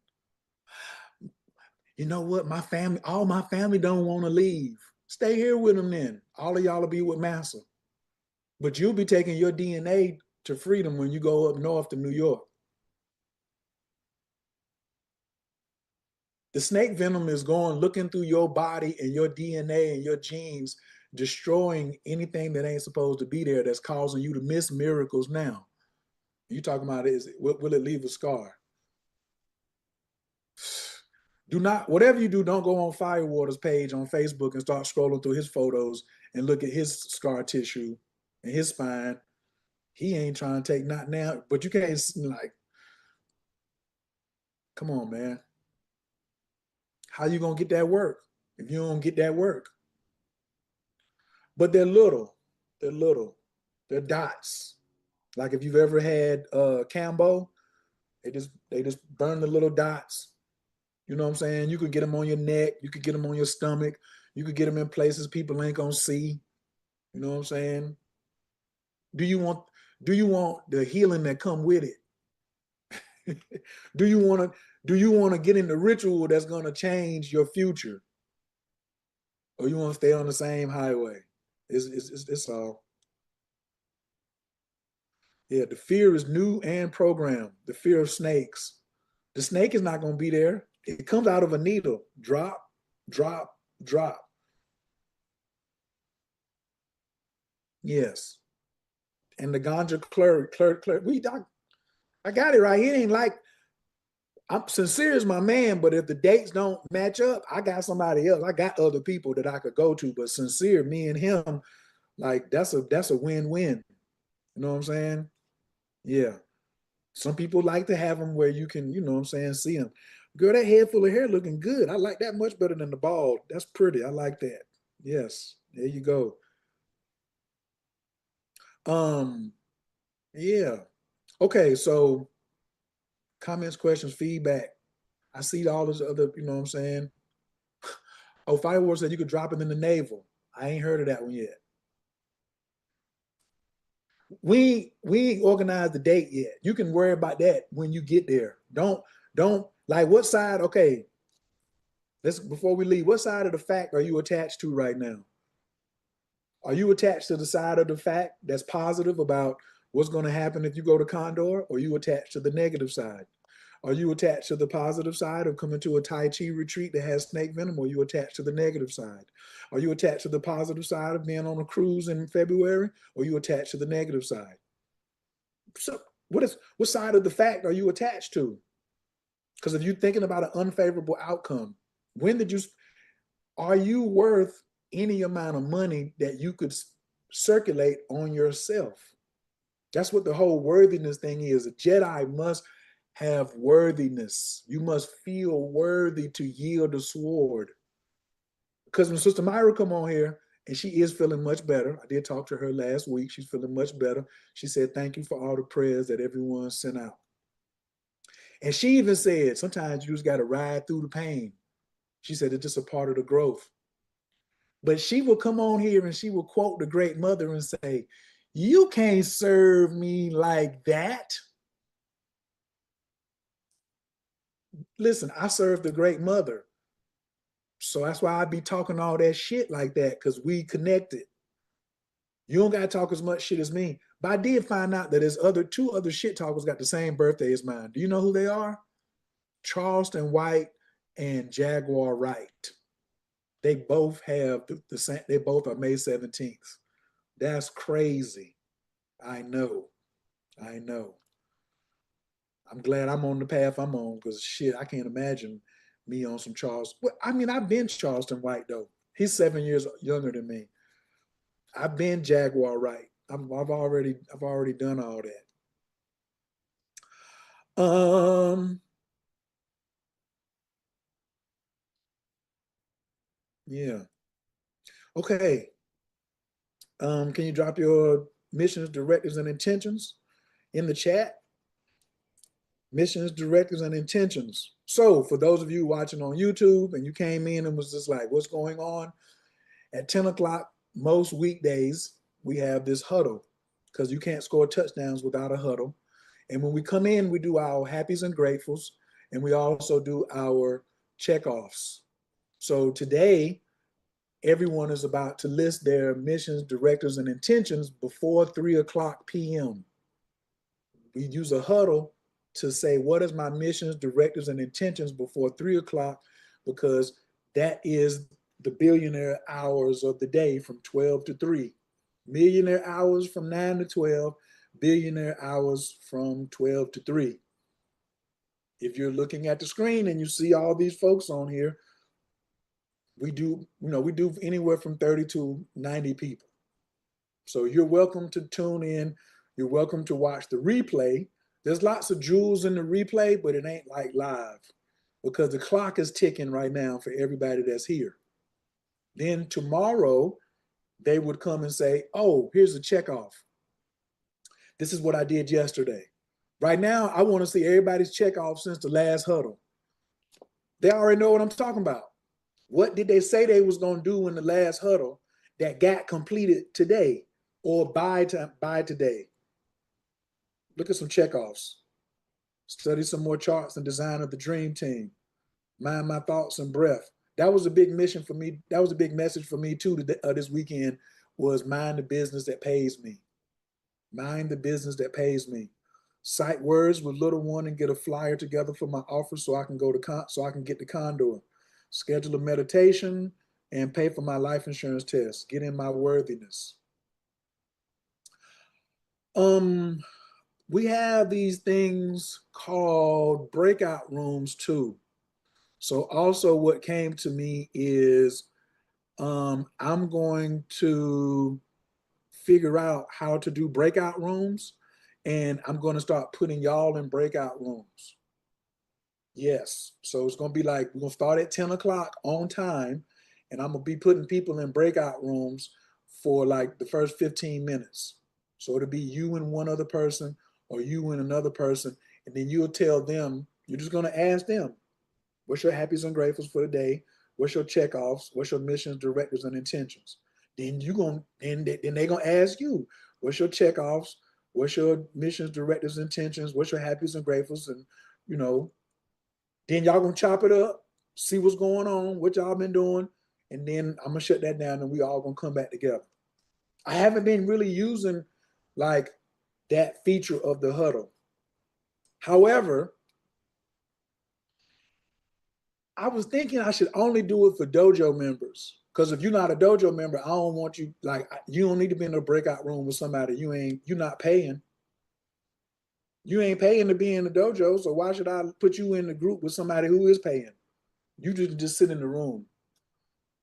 You know what? All my family don't want to leave. Stay here with them then. All of y'all will be with Massa. But you'll be taking your DNA to freedom when you go up north to New York. The snake venom is going looking through your body and your DNA and your genes, destroying anything that ain't supposed to be there that's causing you to miss miracles now. You talking about will it leave a scar? Do not, whatever you do, don't go on Firewater's page on Facebook and start scrolling through his photos and look at his scar tissue and his spine. He ain't trying to take not now, but you can't like, come on, man. How you gonna get that work if you don't get that work? But they're little. They're little. They're dots. Like if you've ever had Cambo, they just burn the little dots. You know what I'm saying? You could get them on your neck. You could get them on your stomach. You could get them in places people ain't gonna see. You know what I'm saying? Do you want the healing that come with it? do you want to get in the ritual that's gonna change your future? Or you want to stay on the same highway? It's all. Yeah, the fear is new and programmed. The fear of snakes. The snake is not going to be there. It comes out of a needle. Drop, drop, drop. Yes. And the ganja clerk. I got it right. It ain't like, I'm sincere as my man, but if the dates don't match up, I got somebody else. I got other people that I could go to, but sincere, me and him, like that's a win-win. You know what I'm saying? Yeah. Some people like to have them where you can, you know what I'm saying, see them. Girl, that head full of hair looking good. I like that much better than the bald. That's pretty. I like that. Yes. There you go. Yeah. Okay, so comments, questions, feedback. I see all this other, you know what I'm saying? Oh, Firewall said you could drop it in the navel. I ain't heard of that one yet. We ain't organized the date yet. You can worry about that when you get there. Don't like what side, okay. Let's before we leave, what side of the fact are you attached to right now? Are you attached to the side of the fact that's positive about what's going to happen if you go to Condor, or are you attached to the negative side? Are you attached to the positive side of coming to a Tai Chi retreat that has snake venom, or are you attached to the negative side? Are you attached to the positive side of being on a cruise in February, or are you attached to the negative side? So what side of the fact are you attached to? Because if you're thinking about an unfavorable outcome, are you worth any amount of money that you could circulate on yourself? That's what the whole worthiness thing is. A Jedi must have worthiness. You must feel worthy to yield the sword. Because when Sister Myra come on here, and she is feeling much better. I did talk to her last week. She's feeling much better. She said, thank you for all the prayers that everyone sent out. And she even said, sometimes you just got to ride through the pain. She said, it's just a part of the growth. But she will come on here and she will quote the great mother and say, you can't serve me like that. listen, I served a great mother. So that's why I be talking all that shit like that, because we connected. You don't gotta talk as much shit as me. But I did find out that there's two other shit talkers got the same birthday as mine. Do you know who they are? Charleston White and Jaguar Wright. They both have the same, they both are May 17th. That's crazy. I know. I know. I'm glad I'm on the path I'm on, because shit, I can't imagine me on some Charles. Well, I mean, I've been Charleston White though. He's 7 years younger than me. I've been Jaguar Wright. I've already done all that. Yeah. Okay. Can you drop your missions, directives, and intentions in the chat? Missions, directives, and intentions. So for those of you watching on YouTube and you came in and was just like, what's going on? At 10 o'clock, most weekdays, we have this huddle, because you can't score touchdowns without a huddle. And when we come in, we do our happies and gratefuls, and we also do our checkoffs. So today, everyone is about to list their missions, directives, and intentions before 3 o'clock p.m. We use a huddle to say, what is my missions, directives, and intentions before 3 o'clock, because that is the billionaire hours of the day from 12 to 3. Millionaire hours from 9 to 12, billionaire hours from 12 to 3. If you're looking at the screen and you see all these folks on here, we do anywhere from 30 to 90 people. So you're welcome to tune in. You're welcome to watch the replay. There's lots of jewels in the replay, but it ain't like live, because the clock is ticking right now for everybody that's here. Then tomorrow, they would come and say, oh, here's a check off. This is what I did yesterday. Right now, I want to see everybody's check off since the last huddle. They already know what I'm talking about. What did they say they was going to do in the last huddle that got completed today or by today? Look at some checkoffs. Study some more charts and design of the dream team. Mind my thoughts and breath. That was a big mission for me. That was a big message for me too this weekend, was mind the business that pays me. Mind the business that pays me. Cite words with little one and get a flyer together for my office so I can get the condor. Schedule a meditation and pay for my life insurance test. Get in my worthiness. We have these things called breakout rooms too. So also what came to me is I'm going to figure out how to do breakout rooms, and I'm going to start putting y'all in breakout rooms. Yes. So it's going to be like, we're going to start at 10 o'clock on time, and I'm going to be putting people in breakout rooms for like the first 15 minutes. So it'll be you and one other person, or you and another person, and then you'll tell them, you're just going to ask them, what's your happies and gratefuls for the day? What's your checkoffs? What's your missions, directives, and intentions? Then they're gonna ask you, what's your checkoffs? What's your missions, directives, intentions? What's your happies and gratefuls? And then y'all gonna chop it up, see what's going on, what y'all been doing, and then I'm gonna shut that down, and we all gonna come back together. I haven't been really using like that feature of the huddle. However, I was thinking I should only do it for dojo members. Because if you're not a dojo member, I don't want you, like, you don't need to be in a breakout room with somebody you're not paying. You ain't paying to be in the dojo, so why should I put you in the group with somebody who is paying? You just sit in the room.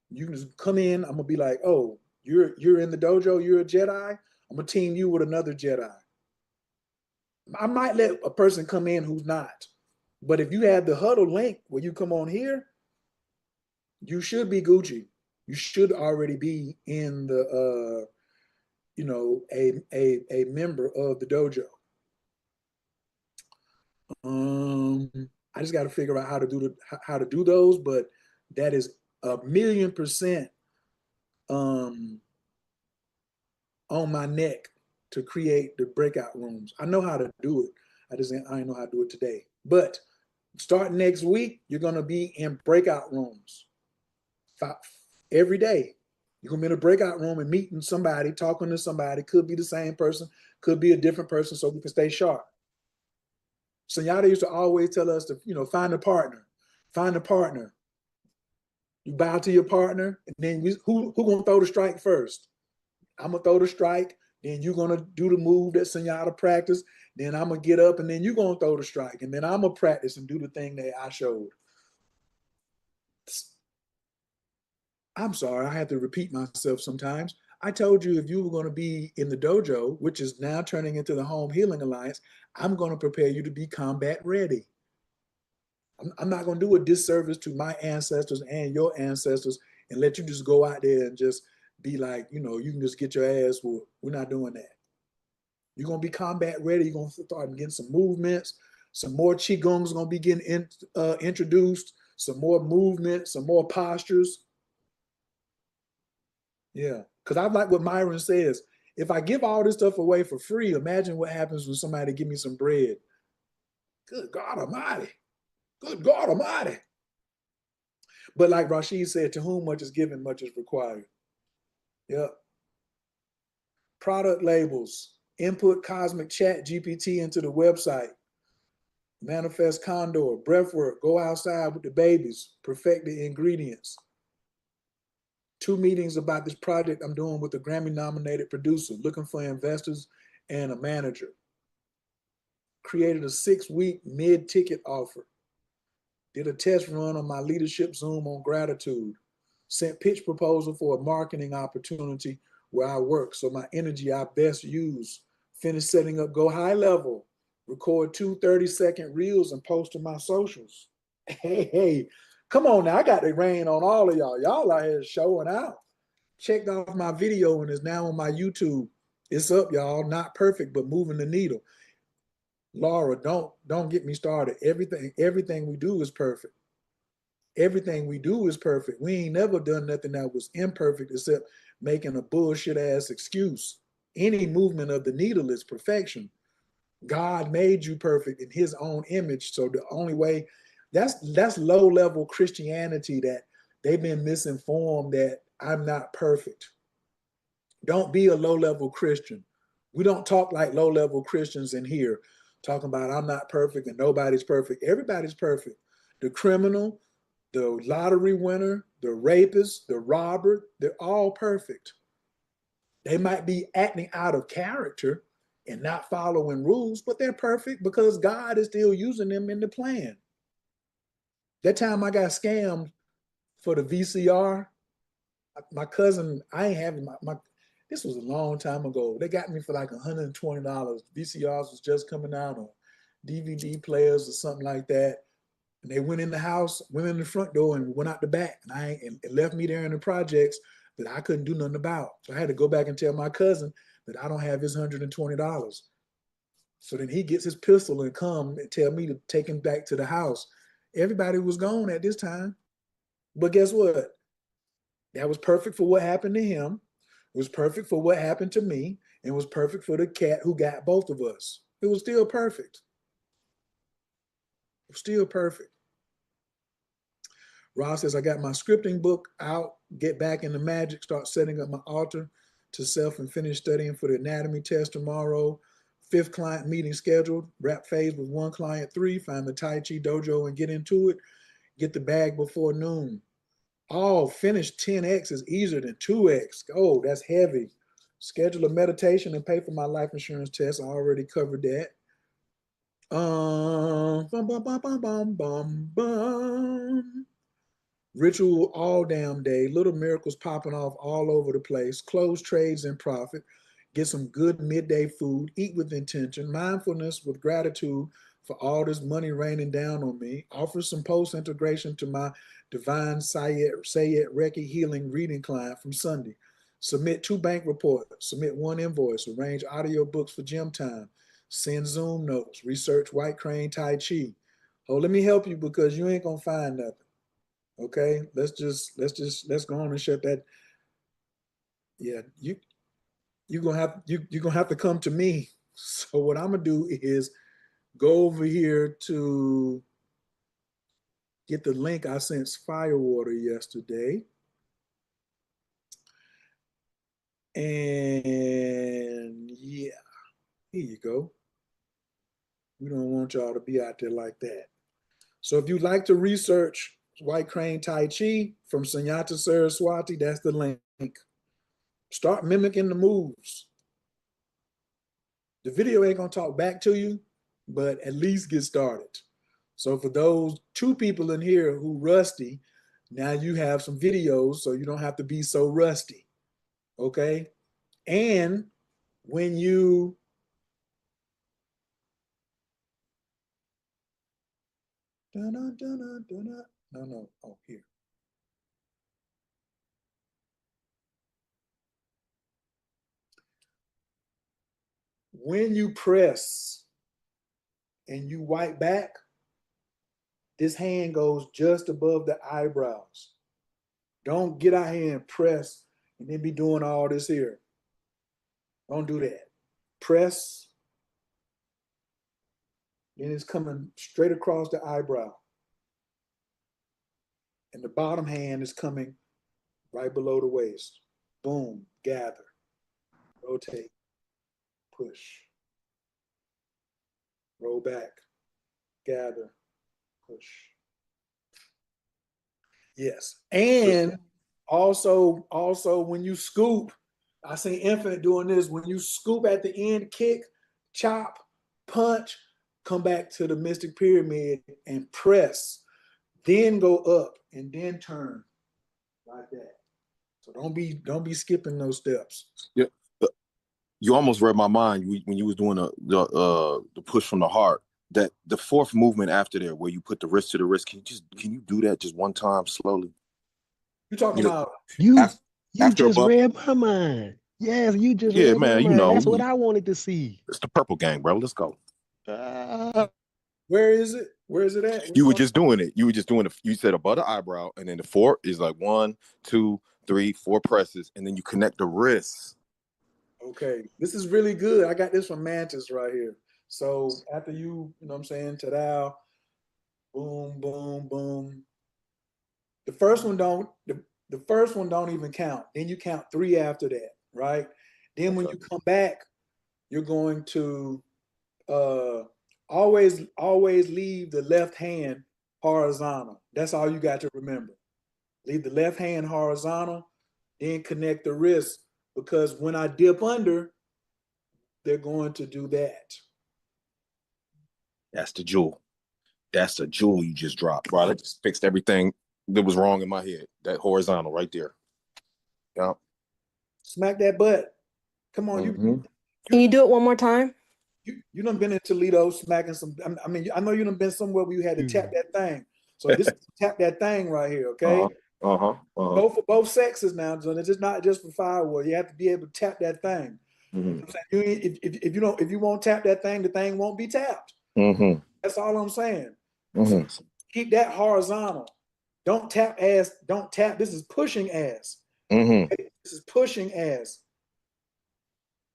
You can just come in. I'm gonna be like, oh, you're in the dojo, you're a Jedi. I'm gonna team you with another Jedi. I might let a person come in who's not. But if you have the huddle link where you come on here, you should be Gucci. You should already be in the a member of the dojo. I just got to figure out how to do those, but that is 1,000,000% on my neck to create the breakout rooms. I know how to do it. I didn't know how to do it today. But Starting next week, you're going to be in breakout rooms every day. You're going to be in a breakout room and meeting somebody, talking to somebody. Could be the same person, could be a different person, so we can stay sharp. Senyata used to always tell us to, find a partner. Find a partner. You bow to your partner, and then who going to throw the strike first? I'm going to throw the strike, then you're going to do the move that Senyata practiced, then I'm going to get up, and then you're going to throw the strike, and then I'm going to practice and do the thing that I showed. I'm sorry, I have to repeat myself sometimes. I told you if you were going to be in the dojo, which is now turning into the Home Healing Alliance, I'm going to prepare you to be combat ready. I'm not going to do a disservice to my ancestors and your ancestors and let you just go out there and just be like, you can just get your ass whooped. We're not doing that. You're going to be combat ready. You're going to start getting some movements. Some more Qigong's going to be getting introduced. Some more movement, some more postures. Yeah, because I like what Myron says. If I give all this stuff away for free, imagine what happens when somebody give me some bread. Good God Almighty. Good God Almighty. But like Rashid said, to whom much is given, much is required. Yep. Product labels. Input Cosmic Chat GPT into the website. Manifest Condor. Breathwork. Go outside with the babies. Perfect the ingredients. 2 meetings about this project I'm doing with a Grammy-nominated producer, looking for investors and a manager. Created a 6-week mid-ticket offer. Did a test run on my leadership Zoom on gratitude. Sent pitch proposal for a marketing opportunity where I work, so my energy I best use. Finished setting up Go High Level. Record 2 30-second reels and post to my socials. Hey, come on now. I got the rain on all of y'all. Y'all out here showing out. Checked off my video and is now on my YouTube. It's up, y'all. Not perfect, but moving the needle. Laura, don't get me started. Everything we do is perfect. Everything we do is perfect. We ain't never done nothing that was imperfect except making a bullshit ass excuse. Any movement of the needle is perfection. God made you perfect in his own image. So the only way, that's low level Christianity that they've been misinformed that I'm not perfect. Don't be a low level Christian. We don't talk like low level Christians in here, talking about I'm not perfect and nobody's perfect. Everybody's perfect. The criminal, the lottery winner, the rapist, the robber, they're all perfect. They might be acting out of character and not following rules, but they're perfect because God is still using them in the plan. That time I got scammed for the VCR, my cousin, I ain't having my this was a long time ago. They got me for like $120. VCRs was just coming out on DVD players or something like that. And they went in the house, went in the front door and went out the back. And it left me there in the projects that I couldn't do nothing about. So I had to go back and tell my cousin that I don't have his $120. So then he gets his pistol and come and tell me to take him back to the house. Everybody was gone at this time. But guess what? That was perfect for what happened to him. It was perfect for what happened to me. And it was perfect for the cat who got both of us. It was still perfect. It was still perfect. Ross says, I got my scripting book out, get back into magic, start setting up my altar to self and finish studying for the anatomy test tomorrow. 5th client meeting scheduled, wrap phase with 1 client 3, find the Tai Chi dojo and get into it, get the bag before noon. Oh, finish 10X is easier than 2X. Oh, that's heavy. Schedule a meditation and pay for my life insurance test. I already covered that. Bum, bum, bum, bum, bum, bum, bum. Ritual all damn day. Little miracles popping off all over the place. Close trades and profit. Get some good midday food. Eat with intention. Mindfulness with gratitude for all this money raining down on me. Offer some post-integration to my Divine Sayed Reiki Healing reading client from Sunday. Submit 2 bank reports. Submit 1 invoice. Arrange audio books for gym time. Send Zoom notes. Research White Crane Tai Chi. Oh, let me help you because you ain't gonna find nothing. Okay, let's go on and shut that. Yeah, you're gonna have to come to me. So what I'm gonna do is go over here to get the link. I sent Firewater yesterday. And yeah, here you go. We don't want y'all to be out there like that. So if you'd like to research White Crane Tai Chi from Sunyata Saraswati, that's the link. Start mimicking the moves. The video ain't gonna talk back to you, but at least get started. So for those 2 people in here who rusty, now you have some videos so you don't have to be so rusty, okay? And when you no, oh, here. When you press and you wipe back, this hand goes just above the eyebrows. Don't get out here and press and then be doing all this here. Don't do that. Press, then it's coming straight across the eyebrow. And the bottom hand is coming right below the waist. Boom, gather, rotate, push, roll back, gather, push. Yes. And also when you scoop, I seen Infinite doing this. When you scoop at the end, kick, chop, punch, come back to the Mystic Pyramid and press, then go up and then turn like that. So don't be skipping those steps. Yeah, you almost read my mind when you was doing the push from the heart. That the 4th movement after there, where you put the wrist to the wrist. Can you do that just one time slowly? You're talking about You after just above. read my mind. Yes, you just Yeah, read my man. You mind. know, That's what I wanted to see. it's the purple gang, bro. Let's go. where is it? Where is it at? You were just doing it. You were just doing it. You said above the eyebrow, and then the 4 is like 1, 2, 3, 4 presses, and then you connect the wrists. Okay, this is really good. I got this from Mantis right here. So after you know what I'm saying, ta-da, boom, boom, boom. The first one don't even count. Then you count 3 after that, right? Then when you come back, you're going to always leave the left hand horizontal. That's all you got to remember. Leave the left hand horizontal, then connect the wrist, because when I dip under, they're going to do that. That's the jewel. That's the jewel you just dropped, bro. That just fixed everything that was wrong in my head. That horizontal right there. Yeah. Smack that butt. Come on, Can you do it one more time? you done been in Toledo smacking some. I mean, I know you done been somewhere where you had to tap that thing. So this tap that thing right here, okay? Go for both sexes now. So it's just not just for firewood. You have to be able to tap that thing. You know what I'm saying? If you won't tap that thing, the thing won't be tapped. That's all I'm saying. So keep that horizontal. Don't tap ass. Don't tap. This is pushing ass. Okay? This is pushing ass.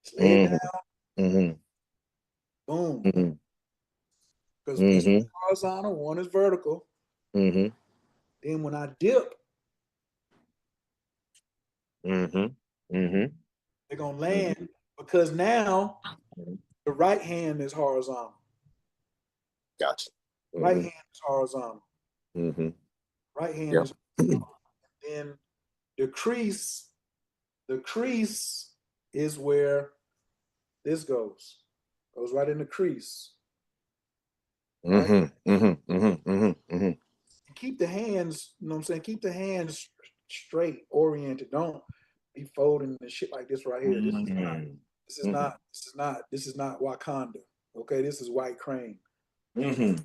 Just lay it down. Boom. Because this is horizontal, one is vertical. Then when I dip, they're gonna land because now the right hand is horizontal. Gotcha. Right hand is horizontal. Right hand is horizontal. And then the crease is where this goes. Goes right in the crease. Right? Keep the hands, you know what I'm saying? Keep the hands straight, oriented. Don't be folding and shit like this right here. This is not Wakanda. Okay, this is White Crane. And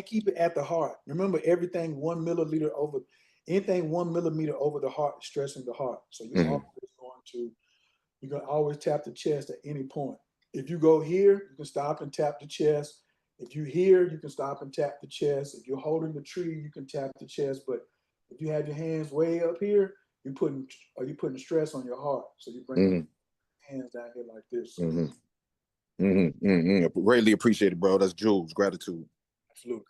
keep it at the heart. Remember, anything 1 millimeter over the heart is stressing the heart. So you're gonna always tap the chest at any point. If you go here, you can stop and tap the chest. If you here, you can stop and tap the chest. If you're holding the tree, you can tap the chest. But if you have your hands way up here, you're putting stress on your heart. So you bring your hands down here like this. Greatly appreciated, bro. That's Jules. Gratitude. Absolutely.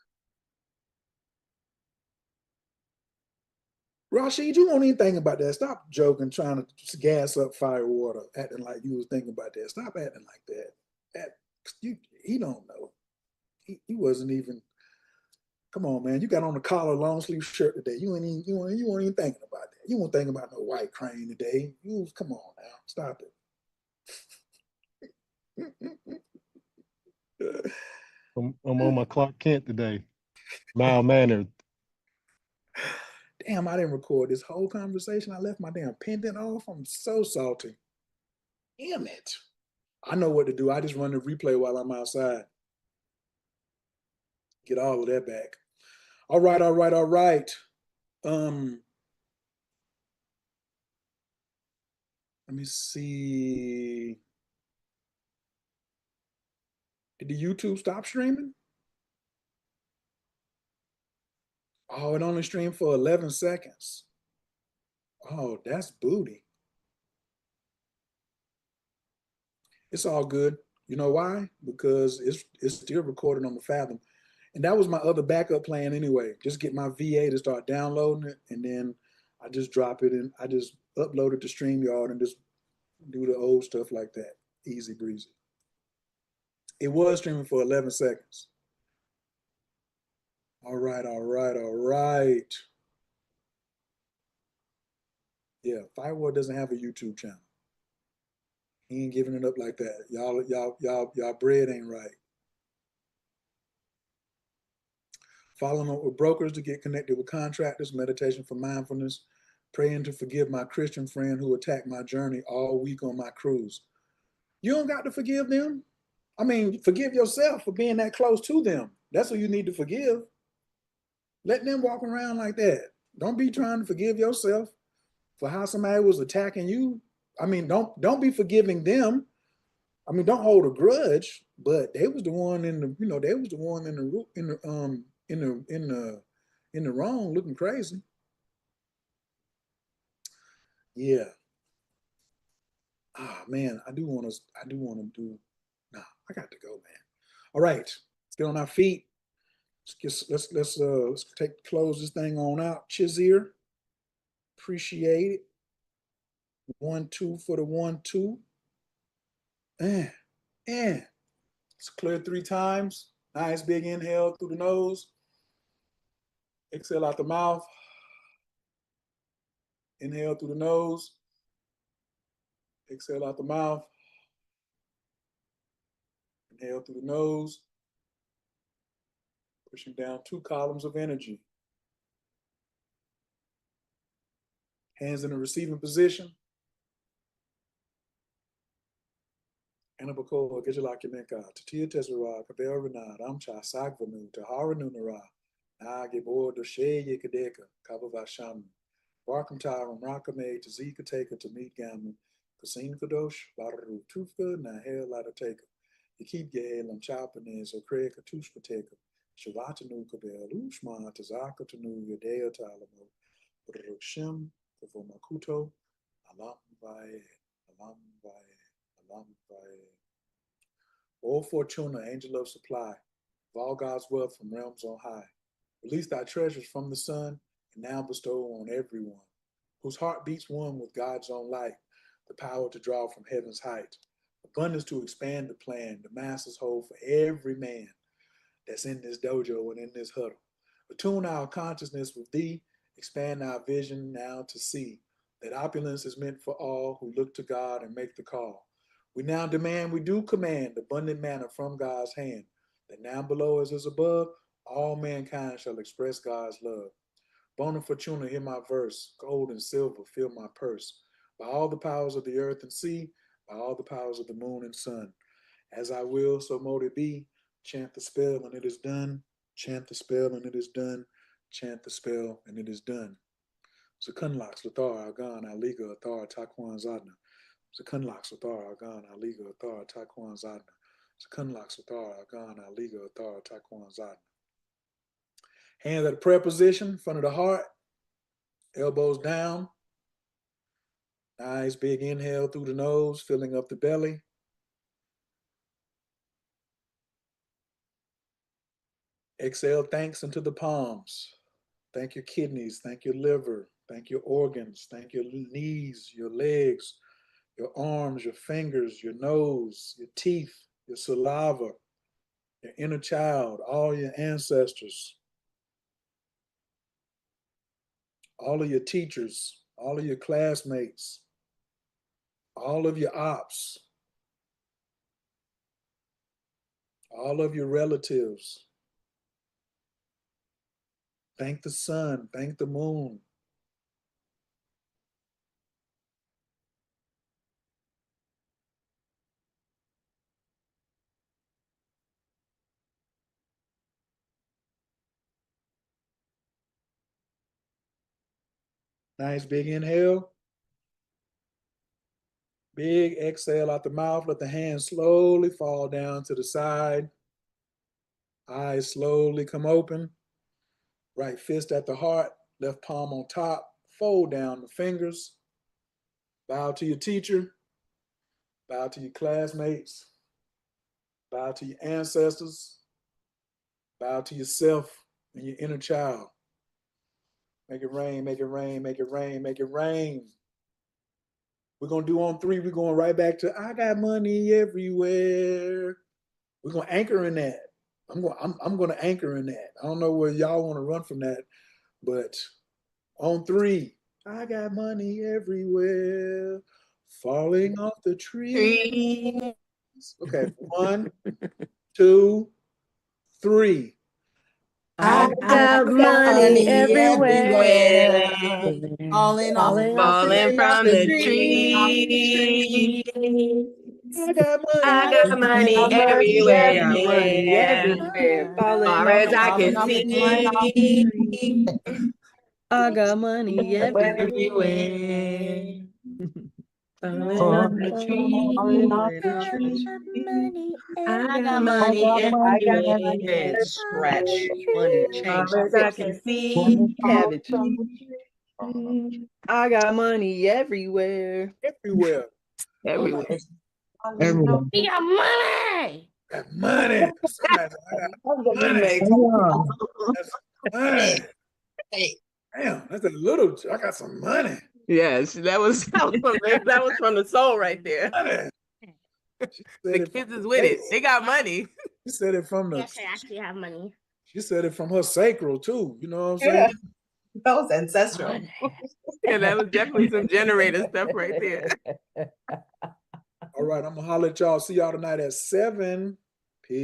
Rashid, you won't even think about that. Stop joking, trying to gas up Firewater, acting like you was thinking about that. Stop acting like that. He don't know. He wasn't even. Come on, man. You got on a collar, long sleeve shirt today. You weren't even thinking about that. You weren't thinking about no white crane today. Come on now. Stop it. I'm on my Clark Kent today. Mild mannered. Damn, I didn't record this whole conversation. I left my damn pendant off. I'm so salty. Damn it. I know what to do. I just run the replay while I'm outside. Get all of that back. All right. Let me see. Did the YouTube stop streaming? Oh, it only streamed for 11 seconds. Oh, that's booty. It's all good. You know why? Because it's still recorded on the Fathom. And that was my other backup plan anyway. Just get my VA to start downloading it, and then I just drop it in. I just upload it to StreamYard and just do the old stuff like that. Easy breezy. It was streaming for 11 seconds. All right. Yeah, Firewall doesn't have a YouTube channel. He ain't giving it up like that. Y'all bread ain't right. Following up with brokers to get connected with contractors, meditation for mindfulness, praying to forgive my Christian friend who attacked my journey all week on my cruise. You don't got to forgive them. I mean, forgive yourself for being that close to them. That's who you need to forgive. Let them walk around like that. Don't be trying to forgive yourself for how somebody was attacking you. I mean, don't be forgiving them. I mean, don't hold a grudge, but they was the one in the, they was the one in the wrong, looking crazy. Yeah. Ah, man, I do want to do. Nah, I got to go, man. All right, let's get on our feet. Let's close this thing on out. Chizir, appreciate it. 1-2 for the 1-2. And it's clear 3 times. Nice big inhale through the nose. Exhale out the mouth. Inhale through the nose. Exhale out the mouth. Inhale through the nose. Pushing down 2 columns of energy. Hands in the receiving position. Anabako, Gijalakimenka, Tatia Tesara, Kabel Renard, Amcha, Sagvanu, Tahara Nunara, Nagibor, Doshe Yakadeka, Kabavasham, Barkam Taram, Rakame, Tazika Taka, to meet Gammon, Kasin Kadosh, Baru Tufka, Nahel Ladateka, Yakib Gaelam Chapanes, or Craig Katushka Taka, Shavatanu Kabel, Ushma, Tazaka Tanu, Yadea Talamo, Rukshem, Kavomakuto, Alam Vae, Alam Vae. O Fortuna, angel of supply, of all God's wealth from realms on high, release thy treasures from the sun, and now bestow on everyone, whose heart beats one with God's own light, the power to draw from heaven's height, abundance to expand the plan, the masses hold for every man that's in this dojo and in this huddle. Attune our consciousness with thee, expand our vision now to see that opulence is meant for all who look to God and make the call. We now demand, we do command abundant manna from God's hand, that now below as is above, all mankind shall express God's love. Bona Fortuna, hear my verse, gold and silver fill my purse. By all the powers of the earth and sea, by all the powers of the moon and sun. As I will, so mote it be. Chant the spell and it is done. Chant the spell and it is done. Chant the spell and it is done. Zakunlax, Lathar, Argan, Aliga, Athar, Taquan Zadna. Zakunlax, Lathar, Argan, Aliga, Athar, Taquan Zadna. Zakunlax, Lathar, Argan, Aliga, Athar, Taquan Zadna. Hands at a prayer position, front of the heart, elbows down. Nice big inhale through the nose, filling up the belly. Exhale, thanks into the palms. Thank your kidneys, thank your liver, thank your organs, thank your knees, your legs, your arms, your fingers, your nose, your teeth, your saliva, your inner child, all your ancestors, all of your teachers, all of your classmates, all of your ops, all of your relatives. Thank the sun, thank the moon. Nice big inhale. Big exhale out the mouth. Let the hands slowly fall down to the side. Eyes slowly come open. Right fist at the heart, left palm on top. Fold down the fingers. Bow to your teacher. Bow to your classmates. Bow to your ancestors. Bow to yourself and your inner child. Make it rain, make it rain, make it rain, make it rain. We're going to do on 3. We're going right back to I got money everywhere. We're going to anchor in that. I'm going to anchor in that. I don't know where y'all want to run from that, but on 3, I got money everywhere, falling off the tree. Okay, 1, 2, 3. I got money everywhere. Falling Falling off from the tree. I got money. I got money everywhere. Money everywhere. Far as I can see. I got money Everywhere. Falling off the tree. I got money everywhere. Scratch money change. Far as I can see. Cabbage. I got money everywhere. Everywhere. Everywhere. Everyone. We got money. Got money. Somebody, I got money. That's money. Damn, that's a little. I got some money. Yes, that was from the soul right there. Money. The kids is with it. They got money. She said it from the. Yes, I actually have money. She said it from her sacral too. You know what I'm saying? That was ancestral. Yeah, that was definitely some generator stuff right there. All right, I'm gonna holler at y'all. See y'all tonight at 7. Peace.